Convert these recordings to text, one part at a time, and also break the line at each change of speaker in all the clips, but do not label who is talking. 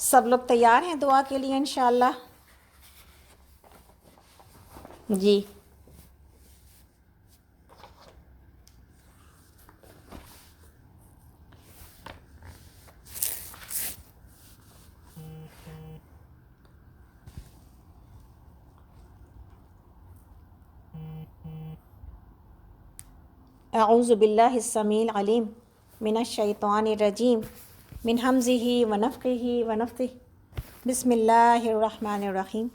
سب لوگ تیار ہیں دعا کے لیے انشاءاللہ؟ جی اعوذ باللہ السمیع العلیم من الشیطان الرجیم من حمزہ ونفخہ ونفثہ بسم اللہ الرحمن الرحیم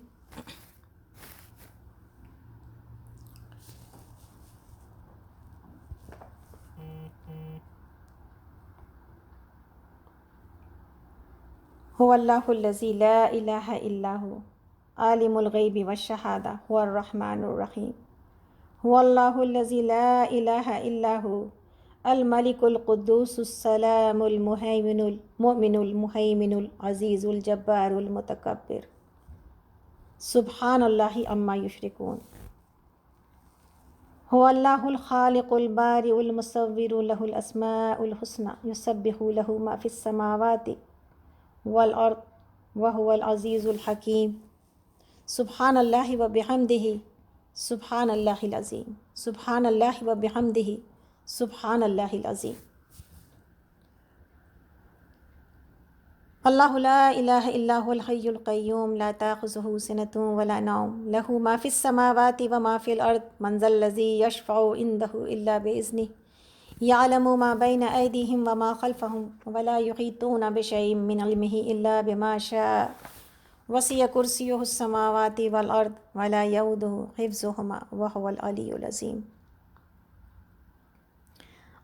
هو اللہ الذی لا الہ الا هو عالم الغیب والشہادہ هو الرحمن الرحیم هو اللہ الذی لا الہ الا هو الملک القدوس السلام المہیمن المؤمن المہیمن العزیز الجبار المتکبر سبحان اللہ عما یشرکون هو اللہ الخالق البارئ المصور له الاسماء الحسنى یسبح له ما فی السماوات والارض وهو العزیز الحکیم سبحان اللہ وبحمدہ سبحان اللہ العظیم سبحان اللہ وبحمدہ سبحان اللہ العظیم اللہ لا الہ الا هو الحی القیوم لا تأخذہ سنۃ ولا نوم له ما فی السماوات وما فی الارض من ذا الذی یشفع عنده الا بإذنہ یعلم ما بین ایدیہم وما خلفہم ولا یحیطون بشیء من علمہ الا بما شاء وسع کرسیہ السماوات والارض ولا یؤودہ حفظہما وہو العلی العظیم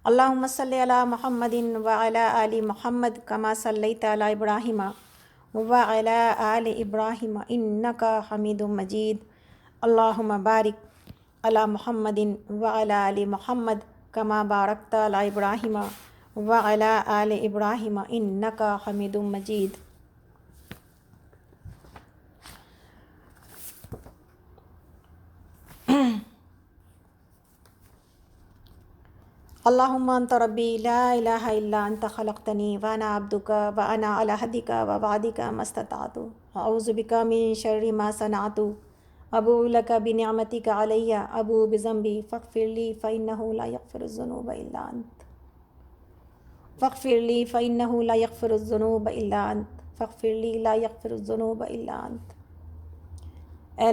اللہم صلی علی محمد وعلی آل محمد کما صلیت علی ابراہیم وعلی آل ابراہیم انک حمید مجید اللہم بارک علی محمد وعلی آل محمد کما بارکت علی ابراہیم وعلی آل ابراہیم انک حمید مجید اللہم انت ربی لا الہ الا انت خلقتنی وانا عبدک وانا علی عہدک ووعدک ما استطعت اعوذ بک من شر ما صنعت ابوء لک بنعمتک علی ابوء بذنبی فاغفر لی فانہ لا یغفر الذنوب الا انت فاغفر لی فانہ لا یغفر الذنوب الا انت فاغفر لی لا یغفر الذنوب الا انت اے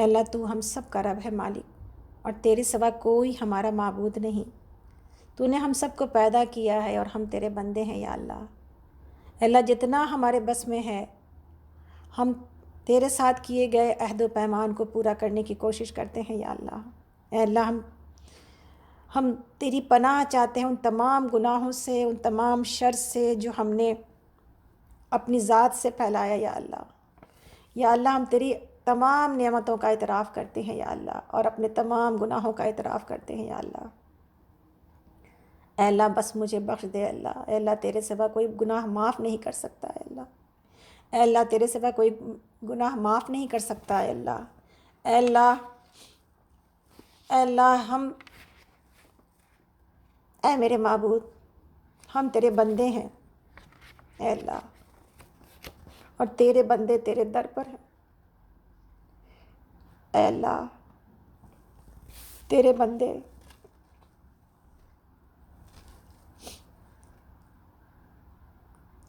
اللہ تو ہم سب کا رب ہے مالک اور تیرے سوا کوئی ہمارا معبود نہیں۔ تو نے ہم سب کو پیدا کیا ہے اور ہم تیرے بندے ہیں یا اللہ۔ اے اللہ جتنا ہمارے بس میں ہے ہم تیرے ساتھ کیے گئے عہد و پیمان کو پورا کرنے کی کوشش کرتے ہیں یا اللہ۔ اے اللہ ہم تیری پناہ چاہتے ہیں ان تمام گناہوں سے، ان تمام شر سے جو ہم نے اپنی ذات سے پھیلایا یا اللہ۔ یا اللہ ہم تیری تمام نعمتوں کا اعتراف کرتے ہیں یا اللہ اور اپنے تمام گناہوں کا اعتراف کرتے ہیں یا اللہ۔ اے اللہ بس مجھے بخش دے اللہ۔ اے اللہ تیرے سوا کوئی گناہ معاف نہیں کر سکتا ہے اللہ۔ اے اللہ تیرے سوا کوئی گناہ معاف نہیں کر سکتا ہے اللہ۔ اے اللہ، اے اللہ اے میرے معبود ہم تیرے بندے ہیں اے اللہ، اور تیرے بندے تیرے در پر ہیں۔ اے اللہ تیرے بندے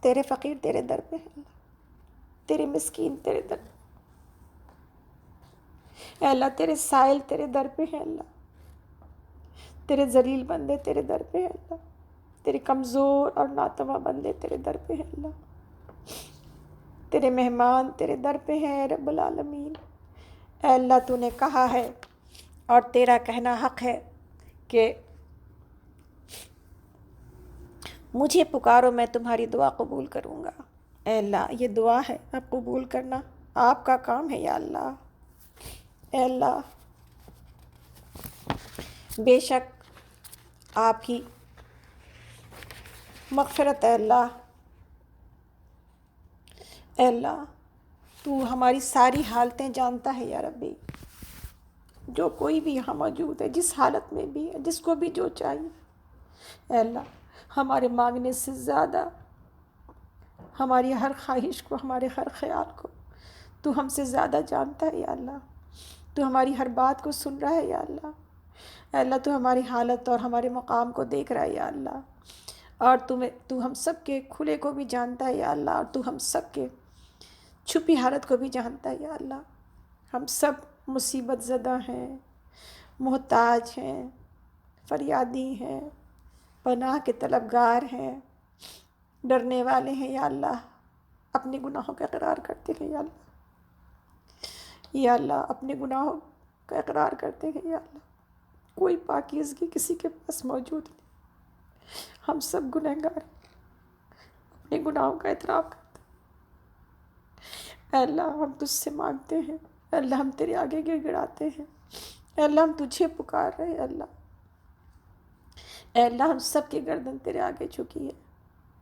تیرے فقیر تیرے در پہ ہیں اللہ، تیرے مسکین تیرے در پہ، اے اللہ تیرے سائل تیرے در پہ ہیں اللہ، تیرے ذلیل بندے تیرے در پہ ہیں اللہ، تیرے کمزور اور ناتواں بندے تیرے در پہ ہیں اللہ، تیرے مہمان تیرے در پہ ہیں رب العالمین۔ اے اللہ تو نے کہا ہے اور تیرا کہنا حق ہے کہ مجھے پکارو میں تمہاری دعا قبول کروں گا۔ اے اللہ یہ دعا ہے، اب قبول کرنا آپ کا کام ہے یا اللہ۔ اے اللہ بے شک آپ ہی مغفرت اے اللہ۔ اے اللہ تو ہماری ساری حالتیں جانتا ہے یا ربی، جو کوئی بھی یہاں موجود ہے جس حالت میں بھی ہے، جس کو بھی جو چاہیے، اے اللہ ہمارے مانگنے سے زیادہ ہماری ہر خواہش کو، ہمارے ہر خیال کو تو ہم سے زیادہ جانتا ہے یا اللہ۔ تو ہماری ہر بات کو سن رہا ہے یا اللہ۔ اے اللہ تو ہماری حالت اور ہمارے مقام کو دیکھ رہا ہے یا اللہ، اور تو ہم سب کے کھلے کو بھی جانتا ہے یا اللہ، اور تو ہم سب کے چھپی حالت کو بھی جانتا ہے یا اللہ۔ ہم سب مصیبت زدہ ہیں، محتاج ہیں، فریادی ہیں، پناہ کے طلبگار ہیں، ڈرنے والے ہیں یا اللہ، اپنے گناہوں کا اقرار کرتے ہیں یا اللہ، یا اللہ اپنے گناہوں کا اقرار کرتے ہیں یا اللہ۔ کوئی پاکیزگی کسی کے پاس موجود نہیں، ہم سب گنہگار ہیں، اپنے گناہوں کا اعتراف کرتے ہیں۔ اے اللہ ہم تجھ سے مانگتے ہیں، اے اللہ ہم تیرے آگے گر گڑاتے ہیں، اے اللہ ہم تجھے پکار رہے ہیں، اے اللہ، اے اللہ ہم سب کی گردن تیرے آگے جھکی ہے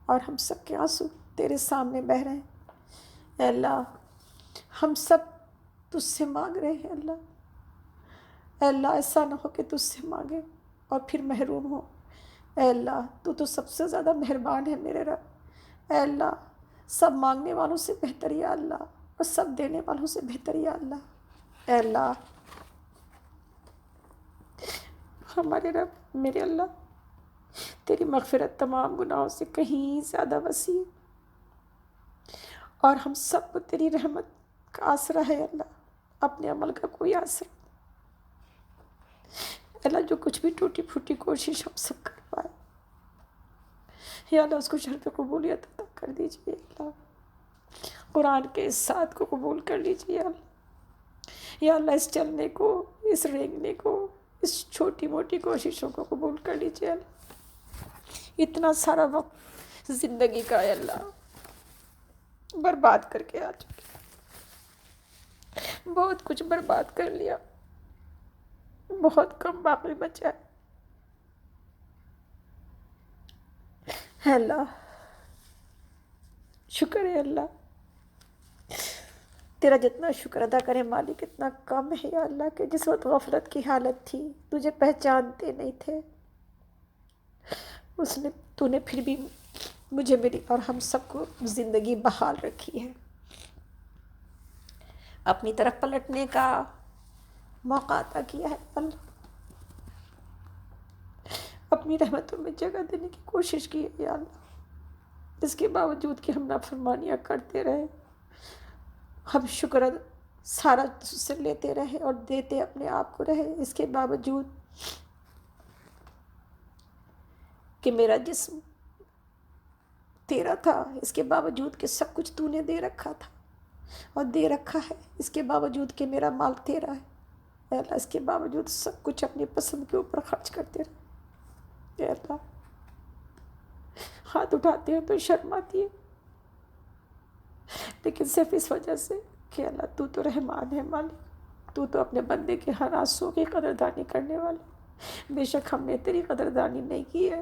اور ہم سب کے آنسو تیرے سامنے بہہ رہے ہیں۔ اے اللہ ہم سب تجھ سے مانگ رہے ہیں اللہ، اے اللہ ایسا نہ ہو کہ تجھ سے مانگے اور پھر محروم ہو۔ اے اللہ تو سب سے زیادہ مہربان ہے میرے رب۔ اے اللہ سب مانگنے والوں سے بہتر یا اللہ، اور سب دینے والوں سے بہتر یا اللہ۔ اے اللہ ہمارے رب میرے اللہ، تیری مغفرت تمام گناہوں سے کہیں زیادہ وسیع ہے، اور ہم سب کو تیری رحمت کا آسرا ہے اللہ، اپنے عمل کا کوئی آسرا نہیں۔ اللہ جو کچھ بھی ٹوٹی پھوٹی کوشش ہم سب کر پائے یا اللہ اس کو شرط قبولیت عطا کر دیجیے اللہ، قرآن کے اس ساتھ کو قبول کر لیجیے اللہ، یا اللہ اس چلنے کو، اس رینگنے کو، اس چھوٹی موٹی کوششوں کو قبول کر لیجیے اللہ۔ اتنا سارا وقت زندگی کا ہے اللہ برباد کر کے آ چکے، بہت کچھ برباد کر لیا، بہت کم باقی بچا ہے۔ اے اللہ شکر ہے اللہ، تیرا جتنا شکر ادا کرے مالک اتنا کم ہے یا اللہ، کہ جس وقت غفلت کی حالت تھی، تجھے پہچانتے نہیں تھے، تو نے پھر بھی مجھے، میری اور ہم سب کو زندگی بحال رکھی ہے، اپنی طرف پلٹنے کا موقع عطا کیا ہے اللہ، اپنی رحمتوں میں جگہ دینے کی کوشش کی ہے یا اللہ، اس کے باوجود کہ ہم نافرمانیاں کرتے رہے، ہم شکر سارا سے لیتے رہے اور دیتے اپنے آپ کو رہے، اس کے باوجود کہ میرا جسم تیرا تھا، اس کے باوجود کہ سب کچھ تو نے دے رکھا تھا اور دے رکھا ہے، اس کے باوجود کہ میرا مال تیرا ہے، اے اللہ اس کے باوجود سب کچھ اپنی پسند کے اوپر خرچ کرتے رہے، اے اللہ ہاتھ اٹھاتے ہیں تو شرم آتی ہے، لیکن صرف اس وجہ سے کہ اللہ تو رحمان ہے مالک، تو اپنے بندے کے ہر آنسو کی قدردانی کرنے والا۔ بے شک ہم نے تیری قدردانی نہیں کی ہے،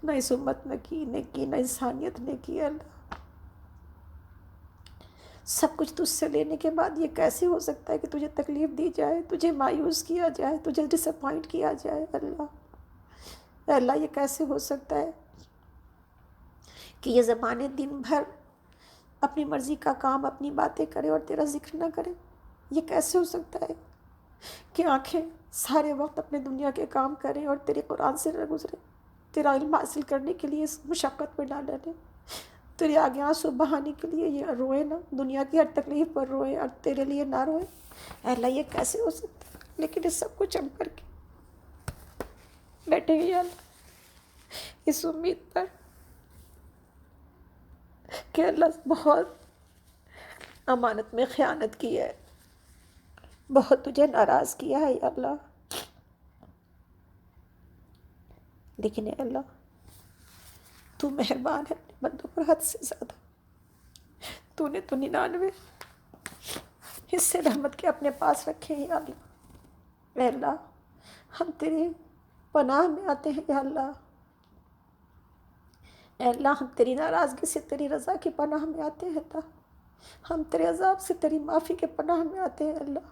نہ اس امت نے کی، نہ انسانیت نے کی، اللہ سب کچھ تجھ سے لینے کے بعد یہ کیسے ہو سکتا ہے کہ تجھے تکلیف دی جائے، تجھے مایوس کیا جائے، تجھے ڈس اپوائنٹ کیا جائے اللہ، اے اللہ یہ کیسے ہو سکتا ہے کہ یہ زبانیں دن بھر اپنی مرضی کا کام، اپنی باتیں کرے اور تیرا ذکر نہ کرے؟ یہ کیسے ہو سکتا ہے کہ آنکھیں سارے وقت اپنے دنیا کے کام کریں اور تیرے قرآن سے نہ گزرے، تیرا علم حاصل کرنے کے لیے اس مشقت میں نہ ڈالے، تیرے آگے آنسو بہانے کے لیے یہ روئے نہ، دنیا کی ہر تکلیف پر روئے اور تیرے لیے نہ روئے؟ اے اللہ یہ کیسے ہو سکتا ہے؟ لیکن یہ سب کچھ ہم کر کے بیٹھے ہیں یا اللہ اس امید پر کہ اللہ بہت امانت میں خیانت کی ہے، بہت تجھے ناراض کیا ہے یا اللہ، لیکن اے اللہ تو مہربان ہے اپنے بندوں پر حد سے زیادہ، تو نے تو 99 حصے رحمت کے اپنے پاس رکھے ہیں یا اللہ۔ اے اللہ ہم تیری پناہ میں آتے ہیں یا اللہ، اے اللہ ہم تیری ناراضگی سے تیری رضا کی پناہ میں آتے ہیں اللہ، ہم تیرے عذاب سے تیری معافی کے پناہ میں آتے ہیں اللہ،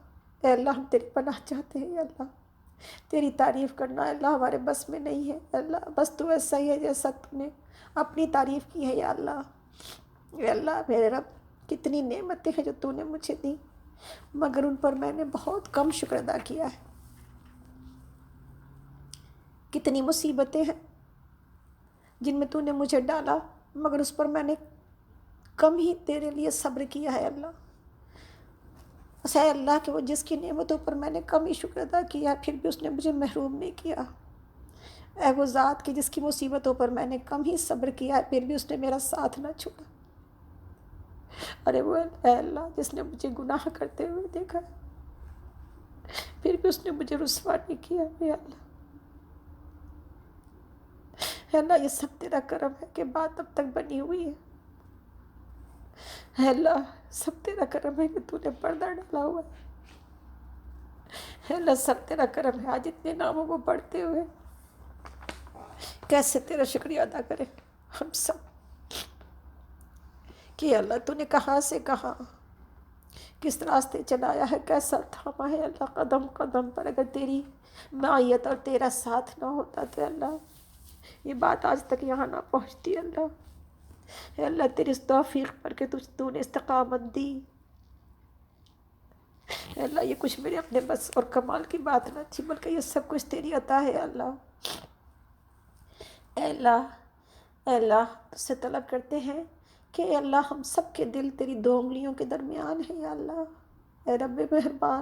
اے اللہ ہم تیری پناہ چاہتے ہیں یا اللہ، تیری تعریف کرنا اللہ ہمارے بس میں نہیں ہے اللہ، بس تو ایسا ہی ہے جیسا تو نے اپنی تعریف کی ہے یا اللہ۔ اے اللہ میرے رب، کتنی نعمتیں ہیں جو تو نے مجھے دی، مگر ان پر میں نے بہت کم شکر ادا کیا ہے۔ کتنی مصیبتیں ہیں جن میں تو نے مجھے ڈالا، مگر اس پر میں نے کم ہی تیرے لیے صبر کیا ہے اللہ۔ بس اے اللہ کہ وہ جس کی نعمتوں پر میں نے کم ہی شکر ادا کیا ہے، پھر بھی اس نے مجھے محروم نہیں کیا۔ اے وہ ذات کہ جس کی مصیبتوں پر میں نے کم ہی صبر کیا ہے، پھر بھی اس نے میرا ساتھ نہ چھوڑا۔ ارے وہ اے اللہ جس نے مجھے گناہ کرتے ہوئے دیکھا ہے، پھر بھی اس نے مجھے رسوا نہیں کیا۔ اے اللہ، اے اللہ یہ سب تیرا کرم ہے کہ بات اب تک بنی ہوئی ہے۔ اے اللہ سب تیرا کرم ہے کہ تو نے پردہ ڈالا ہوا ہے۔ اے اللہ سب تیرا کرم ہے، آج اتنے ناموں کو پڑھتے ہوئے کیسے تیرا شکریہ ادا کریں ہم سب، کہ اللہ تو نے کہاں سے کہاں کس راستے چلایا ہے، کیسا تھاما ہے اللہ قدم قدم پر۔ اگر تیری معیت اور تیرا ساتھ نہ ہوتا تو اللہ یہ بات آج تک یہاں نہ پہنچتی اللہ۔ اے اللہ تیری اس توفیق پر کہ تو نے استقامت دی۔ اے اللہ یہ کچھ میرے اپنے بس اور کمال کی بات نہ تھی، بلکہ یہ سب کچھ تیری عطا ہے اللہ۔ اے اللہ تجھ سے طلب کرتے ہیں کہ اے اللہ ہم سب کے دل تیری دو انگلیوں کے درمیان ہے یا اللہ۔ اے رب مہربان،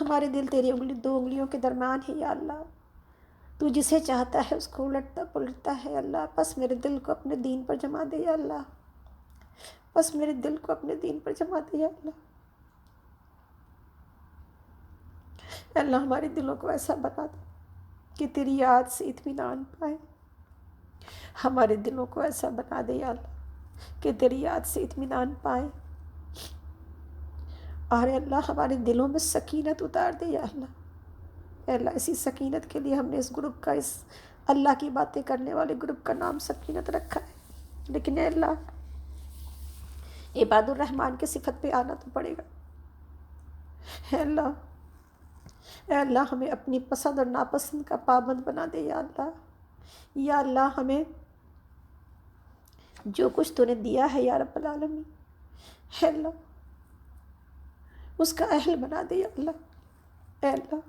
ہمارے دل تیری دو انگلیوں کے درمیان ہے یا اللہ۔ تو جسے چاہتا ہے اس کو الٹتا پلٹتا ہے اللہ۔ بس میرے دل کو اپنے دین پر جما دے یا اللہ، بس میرے دل کو اپنے دین پر جما دے یا اللہ۔ اے اللہ ہمارے دلوں کو ایسا بنا دے کہ تیری یاد سے اطمینان پائے۔ ہمارے دلوں کو ایسا بنا دے یا اللہ کہ تیری یاد سے اطمینان پائے۔ اور اے اللہ ہمارے دلوں میں سکینت اتار دے یا اللہ۔ اے اللہ اسی سکینت کے لیے ہم نے اس گروپ کا، اس اللہ کی باتیں کرنے والے گروپ کا نام سکینت رکھا ہے، لیکن اے اللہ عباد الرحمن کی صفت پہ آنا تو پڑے گا۔ اے اللہ ہمیں اپنی پسند اور ناپسند کا پابند بنا دے یا اللہ۔ یا اللہ ہمیں جو کچھ تو نے دیا ہے یا رب العالمین، اے اللہ اس کا اہل بنا دے یا اللہ۔ اے اللہ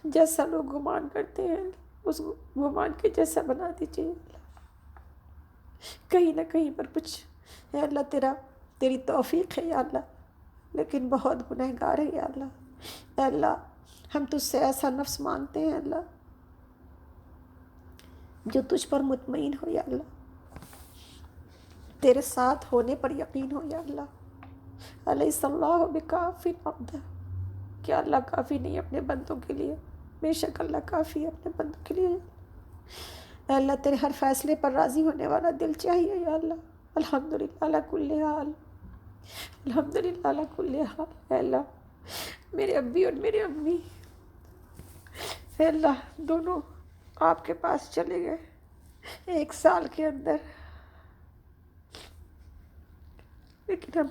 جیسا لوگ گمان کرتے ہیں اس گمان کے جیسا بنا دیجیے اللہ۔ کہیں نہ کہیں پر کچھ اے اللہ تیری توفیق ہے یا اللہ، لیکن بہت گنہگار ہے یا اللہ۔ اے اللہ ہم تجھ سے ایسا نفس مانگتے ہیں اللہ جو تجھ پر مطمئن ہو یا اللہ، تیرے ساتھ ہونے پر یقین ہو یا اللہ۔ الیس اللہ بکاف عبدہ، کیا اللہ کافی نہیں اپنے بندوں کے لیے؟ بے شک اللہ کافی ہے اپنے بندوں کے لیے۔ اے اللہ تیرے ہر فیصلے پر راضی ہونے والا دل چاہیے یا اللہ۔ الحمدللہ علی کل حال، الحمدللہ علی کل حال۔ اے اللہ میرے ابی اور میرے امی اے اللہ دونوں آپ کے پاس چلے گئے 1 سال کے اندر، لیکن ہم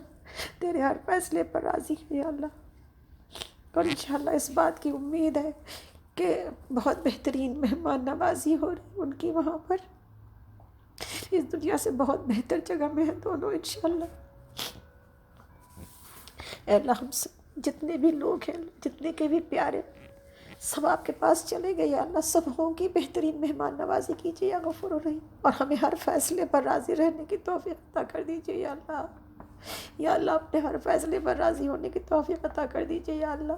تیرے ہر فیصلے پر راضی ہیں یا اللہ، اور انشاءاللہ اس بات کی امید ہے کہ بہت بہترین مہمان نوازی ہو رہی ان کی وہاں پر، اس دنیا سے بہت بہتر جگہ میں ہیں دونوں انشاءاللہ۔ اے اللہ ہم سب جتنے بھی لوگ ہیں، جتنے کے بھی پیارے، سب آپ کے پاس چلے گئے یا اللہ، سب کی بہترین مہمان نوازی کیجیے یا غفور الرحیم، اور ہمیں ہر فیصلے پر راضی رہنے کی توفیق عطا کر دیجیے یا اللہ۔ یا اللہ اپنے ہر فیصلے پر راضی ہونے کی توفیق عطا کر دیجیے یا اللہ۔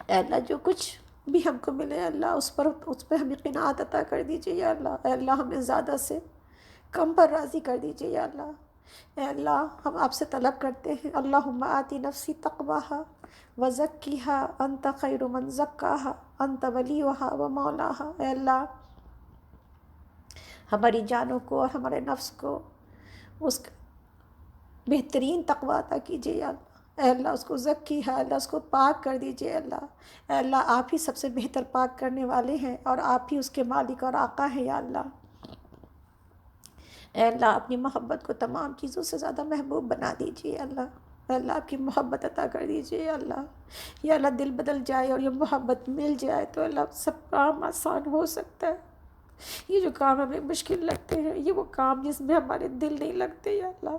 اے اللہ جو کچھ بھی ہم کو ملے اللہ اس پہ ہمیں قناعت عطا کر دیجیے یا اللہ۔ اے اللہ ہمیں زیادہ سے کم پر راضی کر دیجیے یا اللہ۔ اے اللہ ہم آپ سے طلب کرتے ہیں، اللہم آتی نفسی تقواہا وزکیہا انت خیر من زکاہا انت ولیہا و مولاہا۔ اے اللہ ہماری جانوں کو اور ہمارے نفس کو اس بہترین تقوی عطا کیجیے یا اللہ۔ اے اللہ اس کو زکی ہے اللہ، اس کو پاک کر دیجیے اللہ۔ اے اللہ آپ ہی سب سے بہتر پاک کرنے والے ہیں، اور آپ ہی اس کے مالک اور آقا ہیں یا اللہ۔ اے اللہ اپنی محبت کو تمام چیزوں سے زیادہ محبوب بنا دیجیے اللہ۔ اے اللہ آپ کی محبت عطا کر دیجیے یا اللہ۔ یا اللہ دل بدل جائے اور یہ محبت مل جائے تو اللہ سب کام آسان ہو سکتا ہے۔ یہ جو کام ہمیں مشکل لگتے ہیں، یہ وہ کام جس میں ہمارے دل نہیں لگتے یا اللہ،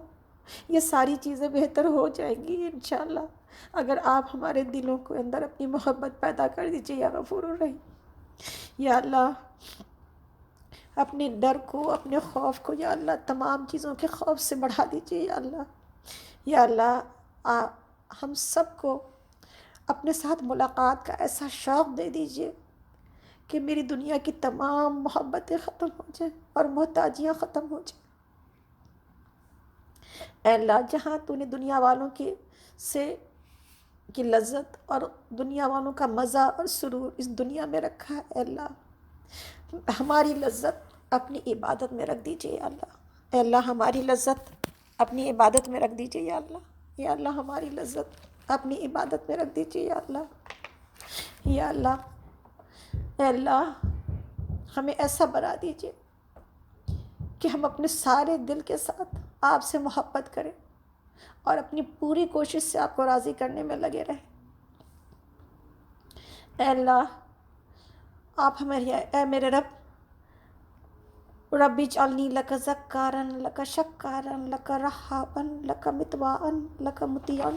یہ ساری چیزیں بہتر ہو جائیں گی انشاءاللہ اگر آپ ہمارے دلوں کے اندر اپنی محبت پیدا کر دیجیے یا غفور الرحیم۔ یا اللہ اپنے ڈر کو، اپنے خوف کو یا اللہ تمام چیزوں کے خوف سے بڑھا دیجیے یا اللہ۔ یا اللہ ہم سب کو اپنے ساتھ ملاقات کا ایسا شوق دے دیجیے کہ میری دنیا کی تمام محبتیں ختم ہو جائیں اور محتاجیاں ختم ہو جائیں۔ اے اللہ جہاں تو نے دنیا والوں کی لذت اور دنیا والوں کا مزہ اور سرور اس دنیا میں رکھا ہے، اے اللہ ہماری لذت اپنی عبادت میں رکھ دیجیے یا اللہ۔ اے اللہ ہماری لذت اپنی عبادت میں رکھ دیجیے یا اللہ۔ یا اللہ ہماری لذت اپنی عبادت میں رکھ دیجیے یا اللہ۔ یا اللہ اے اللہ ہمیں ایسا بنا دیجیے کہ ہم اپنے سارے دل کے ساتھ آپ سے محبت کریں اور اپنی پوری کوشش سے آپ کو راضی کرنے میں لگے رہیں۔ اے اللہ آپ اے میرے رب، رب اجعلنی لک ذکارا لک شکارا لک رہابا لک مطواعا لک مطیعا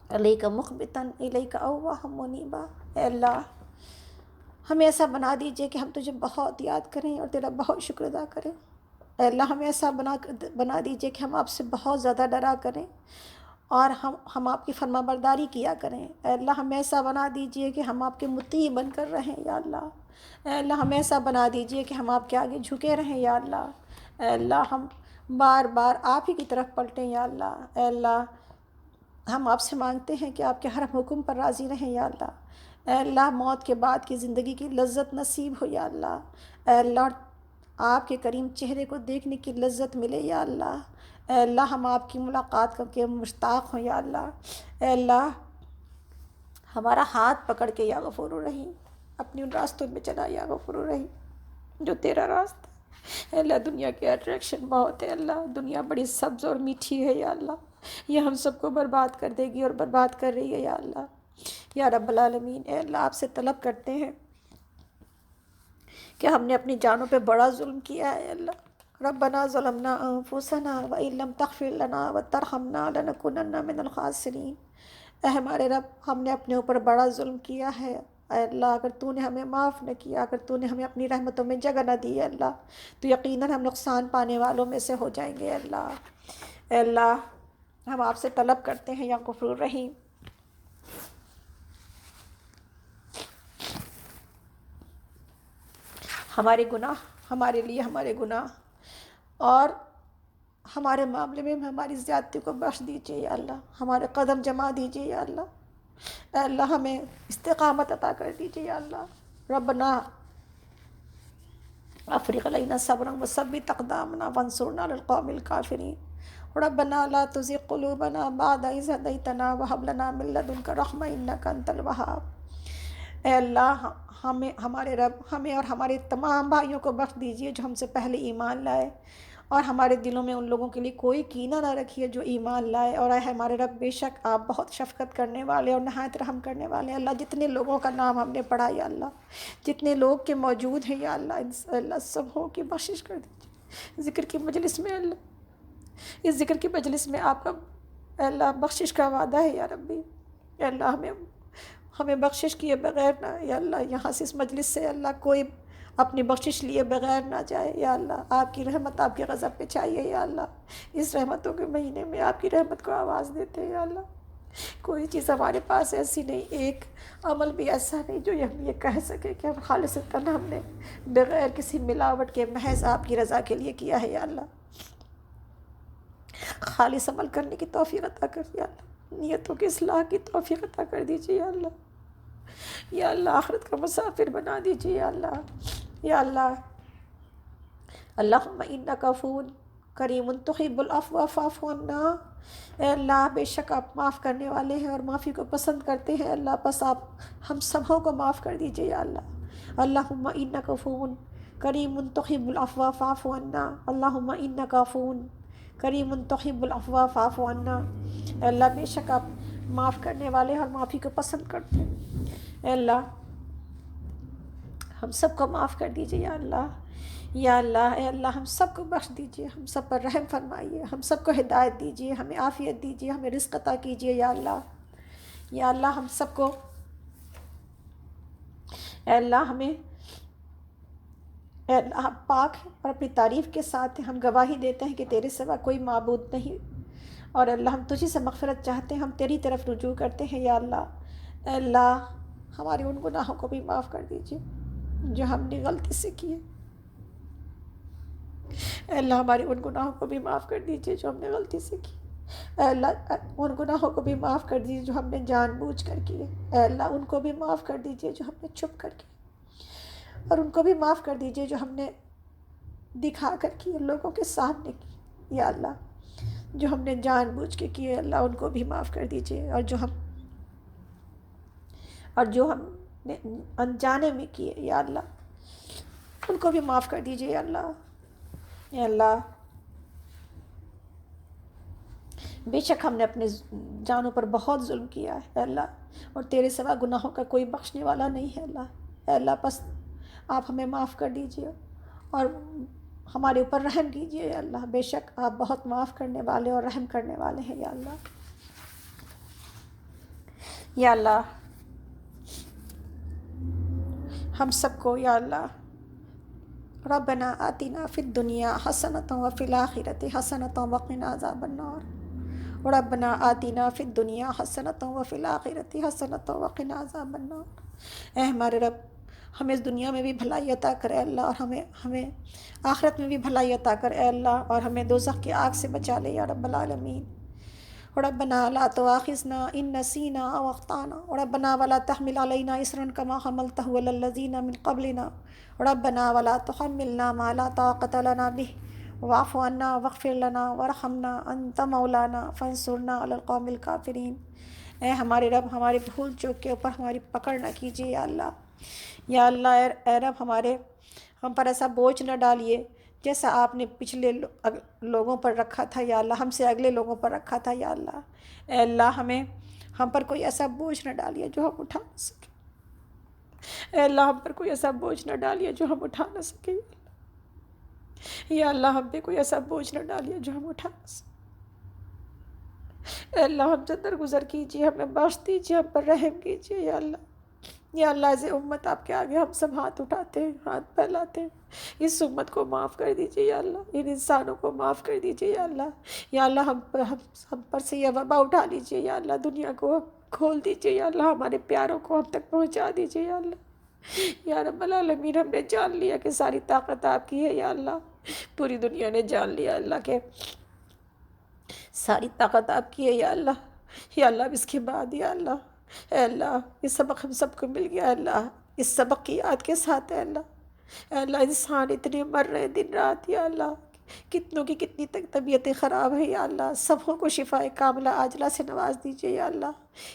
الیک مخبتا الیک اواہا منیبا۔ اے اللہ ہمیں ایسا بنا دیجئے کہ ہم تجھے بہت یاد کریں اور تیرا بہت شکر ادا کریں۔ اے اللہ ہمیں ایسا بنا دیجئے کہ ہم آپ سے بہت زیادہ ڈرا کریں اور ہم آپ کی فرما برداری کیا کریں۔ اے اللہ ہمیں ایسا بنا دیجئے کہ ہم آپ کے مطیع بن کر رہیں یا اللہ۔ اے اللہ ہمیں ایسا بنا دیجئے کہ ہم آپ کے آگے جھکے رہیں یا اللہ۔ اے اللہ ہم بار بار آپ ہی کی طرف پلٹیں یا اللہ۔ اے اللہ ہم آپ سے مانگتے ہیں کہ آپ کے ہر حکم پر راضی رہیں یا اللہ۔ اے اللہ موت کے بعد کی زندگی کی لذت نصیب ہو یا اللہ۔ اے اللہ آپ کے کریم چہرے کو دیکھنے کی لذت ملے یا اللہ۔ اے اللہ ہم آپ کی ملاقات کر کے مشتاق ہوں یا اللہ۔ اے اللہ ہمارا ہاتھ پکڑ کے یا غفور الرحیم اپنی ان راستوں میں چلا یا غفور الرحیم جو تیرا راستہ ہے۔ اے اللہ دنیا کے اٹریکشن بہت ہے اللہ، دنیا بڑی سبز اور میٹھی ہے یا اللہ، یہ ہم سب کو برباد کر دے گی اور برباد کر رہی ہے یا اللہ۔ یا رب العالمین اے اللہ آپ سے طلب کرتے ہیں کہ ہم نے اپنی جانوں پہ بڑا ظلم کیا ہے اللہ۔ ربنا ظلمنا انفسنا وان لم تغفر لنا وترحمنا لنکونن من الخاسرین۔ اے ہمارے رب ہم نے اپنے اوپر بڑا ظلم کیا ہے اے اللہ، اگر تو نے ہمیں معاف نہ کیا، اگر تو نے ہمیں اپنی رحمتوں میں جگہ نہ دی ہے اللہ، تو یقیناً ہم نقصان پانے والوں میں سے ہو جائیں گے اللہ۔ اے اللہ ہم آپ سے طلب کرتے ہیں یا غفور الرحیم ہمارے گناہ، ہمارے لیے ہمارے گناہ اور ہمارے معاملے میں ہماری زیادتی کو بخش دیجیے یا اللہ، ہمارے قدم جما دیجیے یا اللہ۔ اے اللہ ہمیں استقامت عطا کر دیجیے یا اللہ۔ ربنا افرغ علینا صبرا وثبت اقدامنا وانصرنا علی القوم الکافرین۔ ربنا لا تزغ قلوبنا بعد اذ ہدیتنا وہب لنا من لدنک رحمۃ انک انت الوہاب۔ اے اللہ ہمارے رب ہمیں اور ہمارے تمام بھائیوں کو بخش دیجیے جو ہم سے پہلے ایمان لائے، اور ہمارے دلوں میں ان لوگوں کے لیے کوئی کینہ نہ رکھیے جو ایمان لائے۔ اور اے ہمارے رب بے شک آپ بہت شفقت کرنے والے اور نہایت رحم کرنے والے اللہ، جتنے لوگوں کا نام ہم نے پڑھا یا اللہ، جتنے لوگ کے موجود ہیں یا اللہ، اللہ سب کی بخشش کر دیجیے۔ ذکر کی مجلس میں اللہ، اس ذکر کی مجلس میں آپ کا اے اللہ بخشش کا وعدہ ہے یا ربی۔ اے اللہ ہمیں بخشش کیے بغیر نہ یا اللہ یہاں سے اس مجلس سے اللہ کوئی اپنی بخشش لیے بغیر نہ جائے یا اللہ۔ آپ کی رحمت آپ کے غضب پہ چاہیے یا اللہ، اس رحمتوں کے مہینے میں آپ کی رحمت کو آواز دیتے ہیں یا اللہ۔ کوئی چیز ہمارے پاس ایسی نہیں، ایک عمل بھی ایسا نہیں جو ہم یہ کہہ سکے کہ ہم خالصتاً ہم نے بغیر کسی ملاوٹ کے محض آپ کی رضا کے لیے کیا ہے یا اللہ۔ خالص عمل کرنے کی توفیق عطا کر یا اللہ، نیتوں کی اصلاح کی توفیق عطا کر دیجیے یا اللہ۔ یا اللہ آخرت کا مسافر بنا دیجیے یا اللہ۔ یا اللہ اللہم انک عفو کریم تحب العفو فاعف عنا۔ اے اللہ بے شک آپ معاف کرنے والے ہیں اور معافی کو پسند کرتے ہیں اللہ، بس آپ ہم سبوں کو معاف کر دیجیے یا اللہ۔ اللہم انک عفو کریم تحب العفو فاعف عنا۔ اللہم انک عفو کریم تحب العفو فاعف عنا۔ اے اللہ بے شک آپ معاف کرنے والے اور معافی کو پسند کرتے ہیں۔ اے اللہ ہم سب کو معاف کر دیجیے یا اللہ، یا اللہ اے اللہ ہم سب کو بخش دیجیے، ہم سب پر رحم فرمائیے، ہم سب کو ہدایت دیجیے، ہمیں عافیت دیجیے، ہمیں رزق عطا کیجیے یا اللہ۔ یا اللہ ہم سب کو اے اللہ ہمیں اے اللہ ہم پاک ہیں اور اپنی تعریف کے ساتھ ہم گواہی دیتے ہیں کہ تیرے سوا کوئی معبود نہیں، اور اللہ ہم تجھی سے مغفرت چاہتے ہیں، ہم تیری طرف رجوع کرتے ہیں یا اللہ۔ اے اللہ ہمارے ان گناہوں کو بھی معاف کر دیجیے جو ہم نے غلطی سے کیے۔ اے اللہ ہمارے ان گناہوں کو بھی معاف کر دیجیے جو ہم نے غلطی سے کی۔ اے اللہ ان گناہوں کو بھی معاف کر دیجیے جو ہم نے جان بوجھ کر کیے۔ اے اللہ ان کو بھی معاف کر دیجیے جو ہم نے چھپ کر کیے، اور ان کو بھی معاف کر دیجیے جو ہم نے دکھا کر کیے، لوگوں کے سامنے کی یا اللہ۔ جو ہم نے جان بوجھ کے کیے اللہ ان کو بھی معاف کر دیجیے، اور جو ہم نے انجانے میں کیے یا اللہ ان کو بھی معاف کر دیجیے یا اللہ۔ یا اللہ بے شک ہم نے اپنے جانوں پر بہت ظلم کیا ہے اے اللہ، اور تیرے سوا گناہوں کا کوئی بخشنے والا نہیں ہے اللہ۔ اے اللہ بس آپ ہمیں معاف کر دیجیے اور ہمارے اوپر رحم کیجیے یا اللہ، بے شک آپ بہت معاف کرنے والے اور رحم کرنے والے ہیں یا اللہ۔ یا اللہ ہم سب کو یا اللہ ربنا آتنا فی الدنیا حسنۃ وفی الآخرۃ حسنۃ وقنا عذاب النار، ربنا آتنا فی الدنیا حسنۃ وفی الآخرۃ حسنۃ وقنا عذاب النار۔ اے ہمارے رب ہمیں اس دنیا میں بھی بھلائی عطا کر اے اللہ، اور ہمیں آخرت میں بھی بھلائی عطا کر اے اللہ، اور ہمیں دوزخ کی آگ سے بچا لے یا رب العالمین۔ ربنا لا تؤاخذنا ان نسینا او اخطانا، ربنا ولا تحمل علينا اصرا كما حملته على الذين من قبلنا، ربنا ولا تحملنا ما لا طاقة لنا به واعف عنا واغفر لنا وارحمنا انت مولانا فانصرنا على القوم الكافرين۔ اے ہمارے رب ہمارے بھول چوک کے اوپر ہماری پکڑ نہ کیجیے یا اللہ۔ یا اللہ اے رب ہم پر ایسا بوجھ نہ ڈالیے جیسا آپ نے پچھلے لوگوں پر رکھا تھا یا اللہ، ہم سے اگلے لوگوں پر رکھا تھا یا اللہ۔ اے اللہ ہم پر کوئی ایسا بوجھ نہ ڈالیے جو ہم اٹھا نہ سکیں۔ اے اللہ ہم پر کوئی ایسا بوجھ نہ ڈالیے جو ہم اٹھا نہ سکیں یا اللہ، ہم پہ کوئی ایسا بوجھ نہ ڈالیے جو ہم اٹھا نہ سکیں۔ اے اللہ ہم سے درگزر کیجیے، ہمیں بخش دیجیے، ہم پر رحم کیجیے یا اللہ۔ یا اللہ ایز امت آپ کے آگے ہم سب ہاتھ اٹھاتے ہیں، ہاتھ پھیلاتے ہیں، اس امت کو معاف کر دیجیے یا اللہ، ان انسانوں کو معاف کر دیجیے یا اللہ۔ یا اللہ ہم پر سے یہ وبا اٹھا لیجیے یا اللہ، دنیا کو کھول دیجیے یا اللہ، ہمارے پیاروں کو ہم تک پہنچا دیجیے یا اللہ۔ یا رب العالمین ہم نے جان لیا کہ ساری طاقت آپ کی ہے یا اللہ، پوری دنیا نے جان لیا اللہ کہ ساری طاقت آپ کی ہے یا اللہ۔ یا اللہ اب اس کے بعد یا اللہ اے اللہ یہ سبق ہم سب کو مل گیا اے اللہ، اس سبق کی یاد کے ساتھ اے اللہ۔ اے اللہ انسان اتنے مر رہے ہیں دن رات یا اللہ، کتنوں کی کتنی تک طبیعتیں خراب ہیں یا اللہ، سبوں کو شفاء کاملہ عاجلہ سے نواز دیجیے یا اللہ۔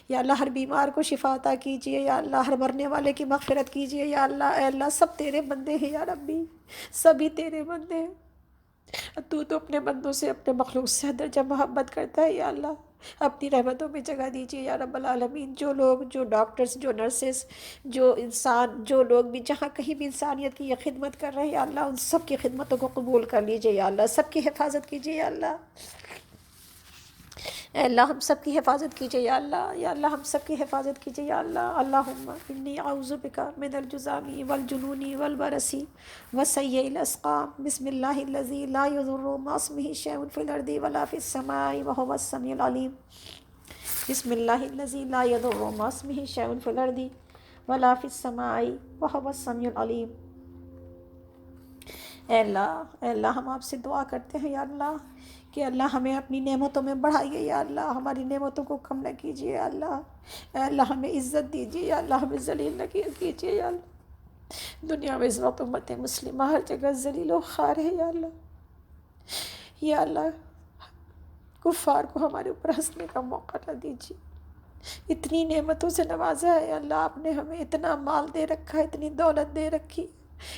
یا اللہ ہر بیمار کو شفا عطا کیجیے یا اللہ، ہر مرنے والے کی مغفرت کیجیے یا اللہ۔ اے اللہ سب تیرے بندے ہیں یا ربی، سبھی تیرے بندے ہیں، تو اپنے بندوں سے اپنے مخلوق سے درجہ محبت کرتا ہے یا اللہ، اپنی رحمتوں میں جگہ دیجیے یا رب العالمین۔ جو لوگ، جو ڈاکٹرز، جو نرسز، جو انسان، جو لوگ بھی جہاں کہیں بھی انسانیت کی یہ خدمت کر رہے ہیں یا اللہ، ان سب کی خدمتوں کو قبول کر لیجیے یا اللہ، سب کی حفاظت کیجیے یا اللہ۔ اے اللہ ہم سب کی حفاظت کیجیے یا اللہ، یا اللہ ہم سب کی حفاظت کیجیے یا اللہ۔ اللہم انی اعوذ بک من الجذام والجنون والبرص وسیء الاسقام، بسم اللہ الذی لا یضر مع اسمہ شیء فی الارض ولا فی السماء وہو السمیع العلیم، بسم اللہ الذی لا یضر مع اسمہ شیء فی الارض ولا فی السماء وہو السمیع العلیم۔ اے اللہ ہم آپ سے دعا کرتے ہیں یا اللہ کہ اللہ ہمیں اپنی نعمتوں میں بڑھائیے یا اللہ، ہماری نعمتوں کو کم نہ کیجیے یا اللہ۔ اے اللہ ہمیں عزت دیجیے یا اللہ، ہمیں ذلیل نہ کیجیے یا اللہ۔ دنیا میں اس وقت امت مسلمہ ہر جگہ ذلیل و خوار ہے یا اللہ۔ یا اللہ کفار کو ہمارے اوپر ہنسنے کا موقع نہ دیجیے، اتنی نعمتوں سے نوازا ہے یا اللہ آپ نے ہمیں، اتنا مال دے رکھا ہے، اتنی دولت دے رکھی،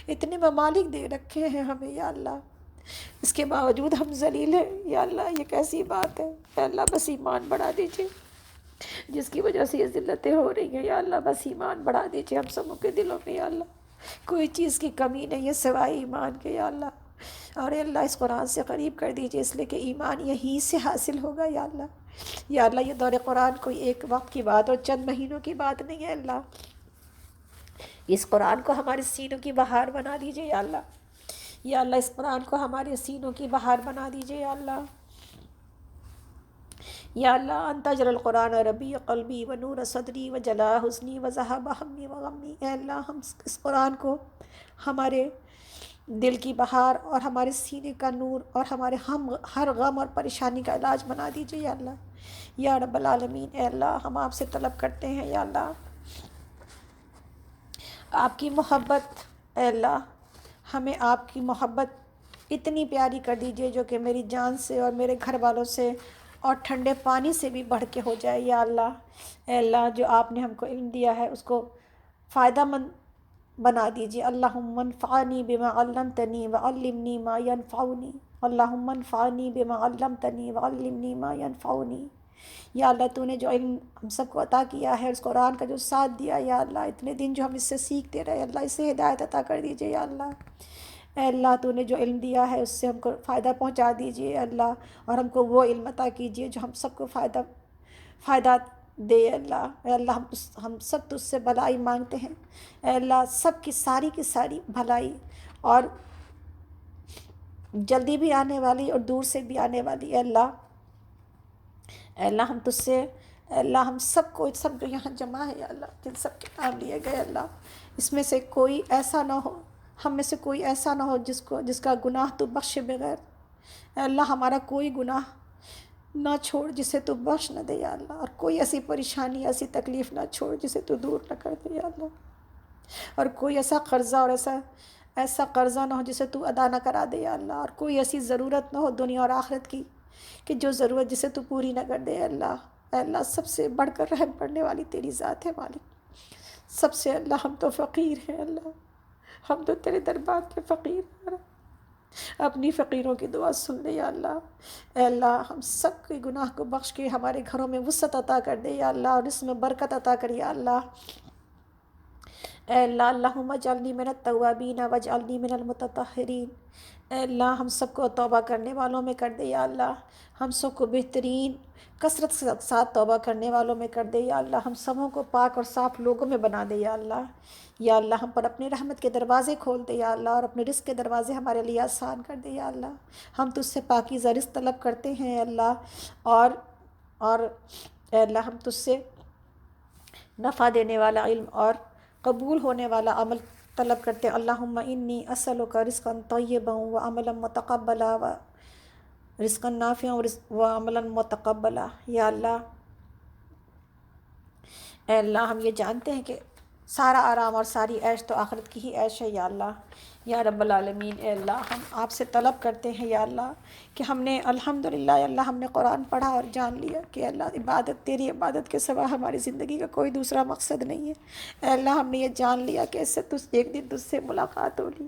اتنے ممالک دے رکھے ہیں ہمیں یا اللہ۔ اس کے باوجود ہم ذلیل ہیں یا اللہ، یہ کیسی بات ہے؟ یا اللہ بس ایمان بڑھا دیجیے، جس کی وجہ سے یہ ذلتیں ہو رہی ہیں یا اللہ بس ایمان بڑھا دیجیے ہم سبوں کے دلوں میں یا اللہ، کوئی چیز کی کمی نہیں ہے سوائے ایمان کے یا اللہ، اور اے اللہ اس قرآن سے قریب کر دیجیے، اس لیے کہ ایمان یہیں سے حاصل ہوگا یا اللہ۔ یا اللہ یہ دور قرآن کوئی ایک وقت کی بات اور چند مہینوں کی بات نہیں ہے اللہ، اس قرآن کو ہمارے سینوں کی بہار بنا دیجیے یا اللہ، یا اللہ اس قرآن کو ہمارے سینوں کی بہار بنا دیجیے یا اللہ۔ یا اللہ انت اجعل القرآن ربیع قلبی و نور صدری و جلاء حزنی و ذہاب ہمی و غمی، اے اللہ ہم اس قرآن کو ہمارے دل کی بہار اور ہمارے سینے کا نور اور ہمارے ہر غم اور پریشانی کا علاج بنا دیجیے یا اللہ، یا رب العالمین۔ اے اللہ ہم آپ سے طلب کرتے ہیں یا اللہ آپ کی محبت، اے اللہ ہمیں آپ کی محبت اتنی پیاری کر دیجیے جو کہ میری جان سے اور میرے گھر والوں سے اور ٹھنڈے پانی سے بھی بڑھ کے ہو جائے یا اللہ۔ اے اللہ جو آپ نے ہم کو علم دیا ہے اس کو فائدہ مند بنا دیجیے، اللہم انفعنی بما علمتنی وعلمنی ما ینفعنی، اللہم انفعنی بما علمتنی وعلمنی ما ینفعنی۔ یا اللہ تو نے جو علم ہم سب کو عطا کیا ہے، اس قرآن کا جو ساتھ دیا یا اللہ، اتنے دن جو ہم اس سے سیکھتے رہے اللہ، اس سے ہدایت عطا کر دیجیے یا اللہ۔ اے اللہ تو نے جو علم دیا ہے اس سے ہم کو فائدہ پہنچا دیجیے اللہ، اور ہم کو وہ علم عطا کیجیے جو ہم سب کو فائدہ دے اللہ۔ اے اللہ ہم سب تجھ سے بھلائی مانگتے ہیں، اے اللہ سب کی ساری بھلائی، اور جلدی بھی آنے والی اور دور سے بھی آنے والی، اے اللہ۔ اے اللہ ہم تجھ سے، اے اللہ ہم سب کو، سب جو یہاں جمع ہے یا اللہ، جن سب کے نام لیے گئے اللہ، اس میں سے کوئی ایسا نہ ہو، ہم میں سے کوئی ایسا نہ ہو جس کا گناہ تو بخشے بغیر، اے اللہ ہمارا کوئی گناہ نہ چھوڑ جسے تو بخش نہ دے یا اللہ، اور کوئی ایسی پریشانی ایسی تکلیف نہ چھوڑ جسے تو دور نہ کر دے یا اللہ، اور کوئی ایسا قرضہ اور ایسا قرضہ نہ ہو جسے تو ادا نہ کرا دے یا اللہ، اور کوئی ایسی ضرورت نہ ہو دنیا اور آخرت کی کہ جو ضرورت جسے تو پوری نہ کر دے اللہ۔ اے اللہ سب سے بڑھ کر رحم کرنے والی تیری ذات ہے مالک، سب سے اللہ ہم تو فقیر ہیں اللہ، ہم تو تیرے دربار کے فقیر ہیں، اپنی فقیروں کی دعا سن لے یا اللہ۔ اے اللہ ہم سب کے گناہ کو بخش کے ہمارے گھروں میں وسعت عطا کر دے یا اللہ، اور اس میں برکت عطا کر یا اللہ۔ اے اللہ اللہم اجعلنی من التوابین واجعلنی من المتطہرین، اے اللہ ہم سب کو توبہ کرنے والوں میں کر دے یا اللہ، ہم سب کو بہترین کثرت کے ساتھ توبہ کرنے والوں میں کر دے یا اللہ، ہم سبوں کو پاک اور صاف لوگوں میں بنا دے یا اللہ۔ یا اللہ ہم پر اپنی رحمت کے دروازے کھول دے یا اللہ، اور اپنے رزق کے دروازے ہمارے لیے آسان کر دے یا اللہ۔ ہم تجھ سے پاکیزہ رزق طلب کرتے ہیں اللہ، اور اے اللہ ہم تجھ سے نفع دینے والا علم اور قبول ہونے والا عمل طلب کرتے ہیں۔ اللہم انی اسألک رزقا طیبا وعملا متقبلا رزقا نافعا وعملا متقبلا۔ یا اللہ اے اللہ ہم یہ جانتے ہیں کہ سارا آرام اور ساری عیش تو آخرت کی ہی عیش ہے یا اللہ، یا رب العالمین۔ اے اللہ ہم آپ سے طلب کرتے ہیں یا اللہ کہ ہم نے الحمدللہ یا اللہ ہم نے قرآن پڑھا اور جان لیا کہ اللہ عبادت تیری عبادت کے سوا ہماری زندگی کا کوئی دوسرا مقصد نہیں ہے۔ اے اللہ ہم نے یہ جان لیا کہ اس سے ایک دن تجھ سے ملاقات ہوگی۔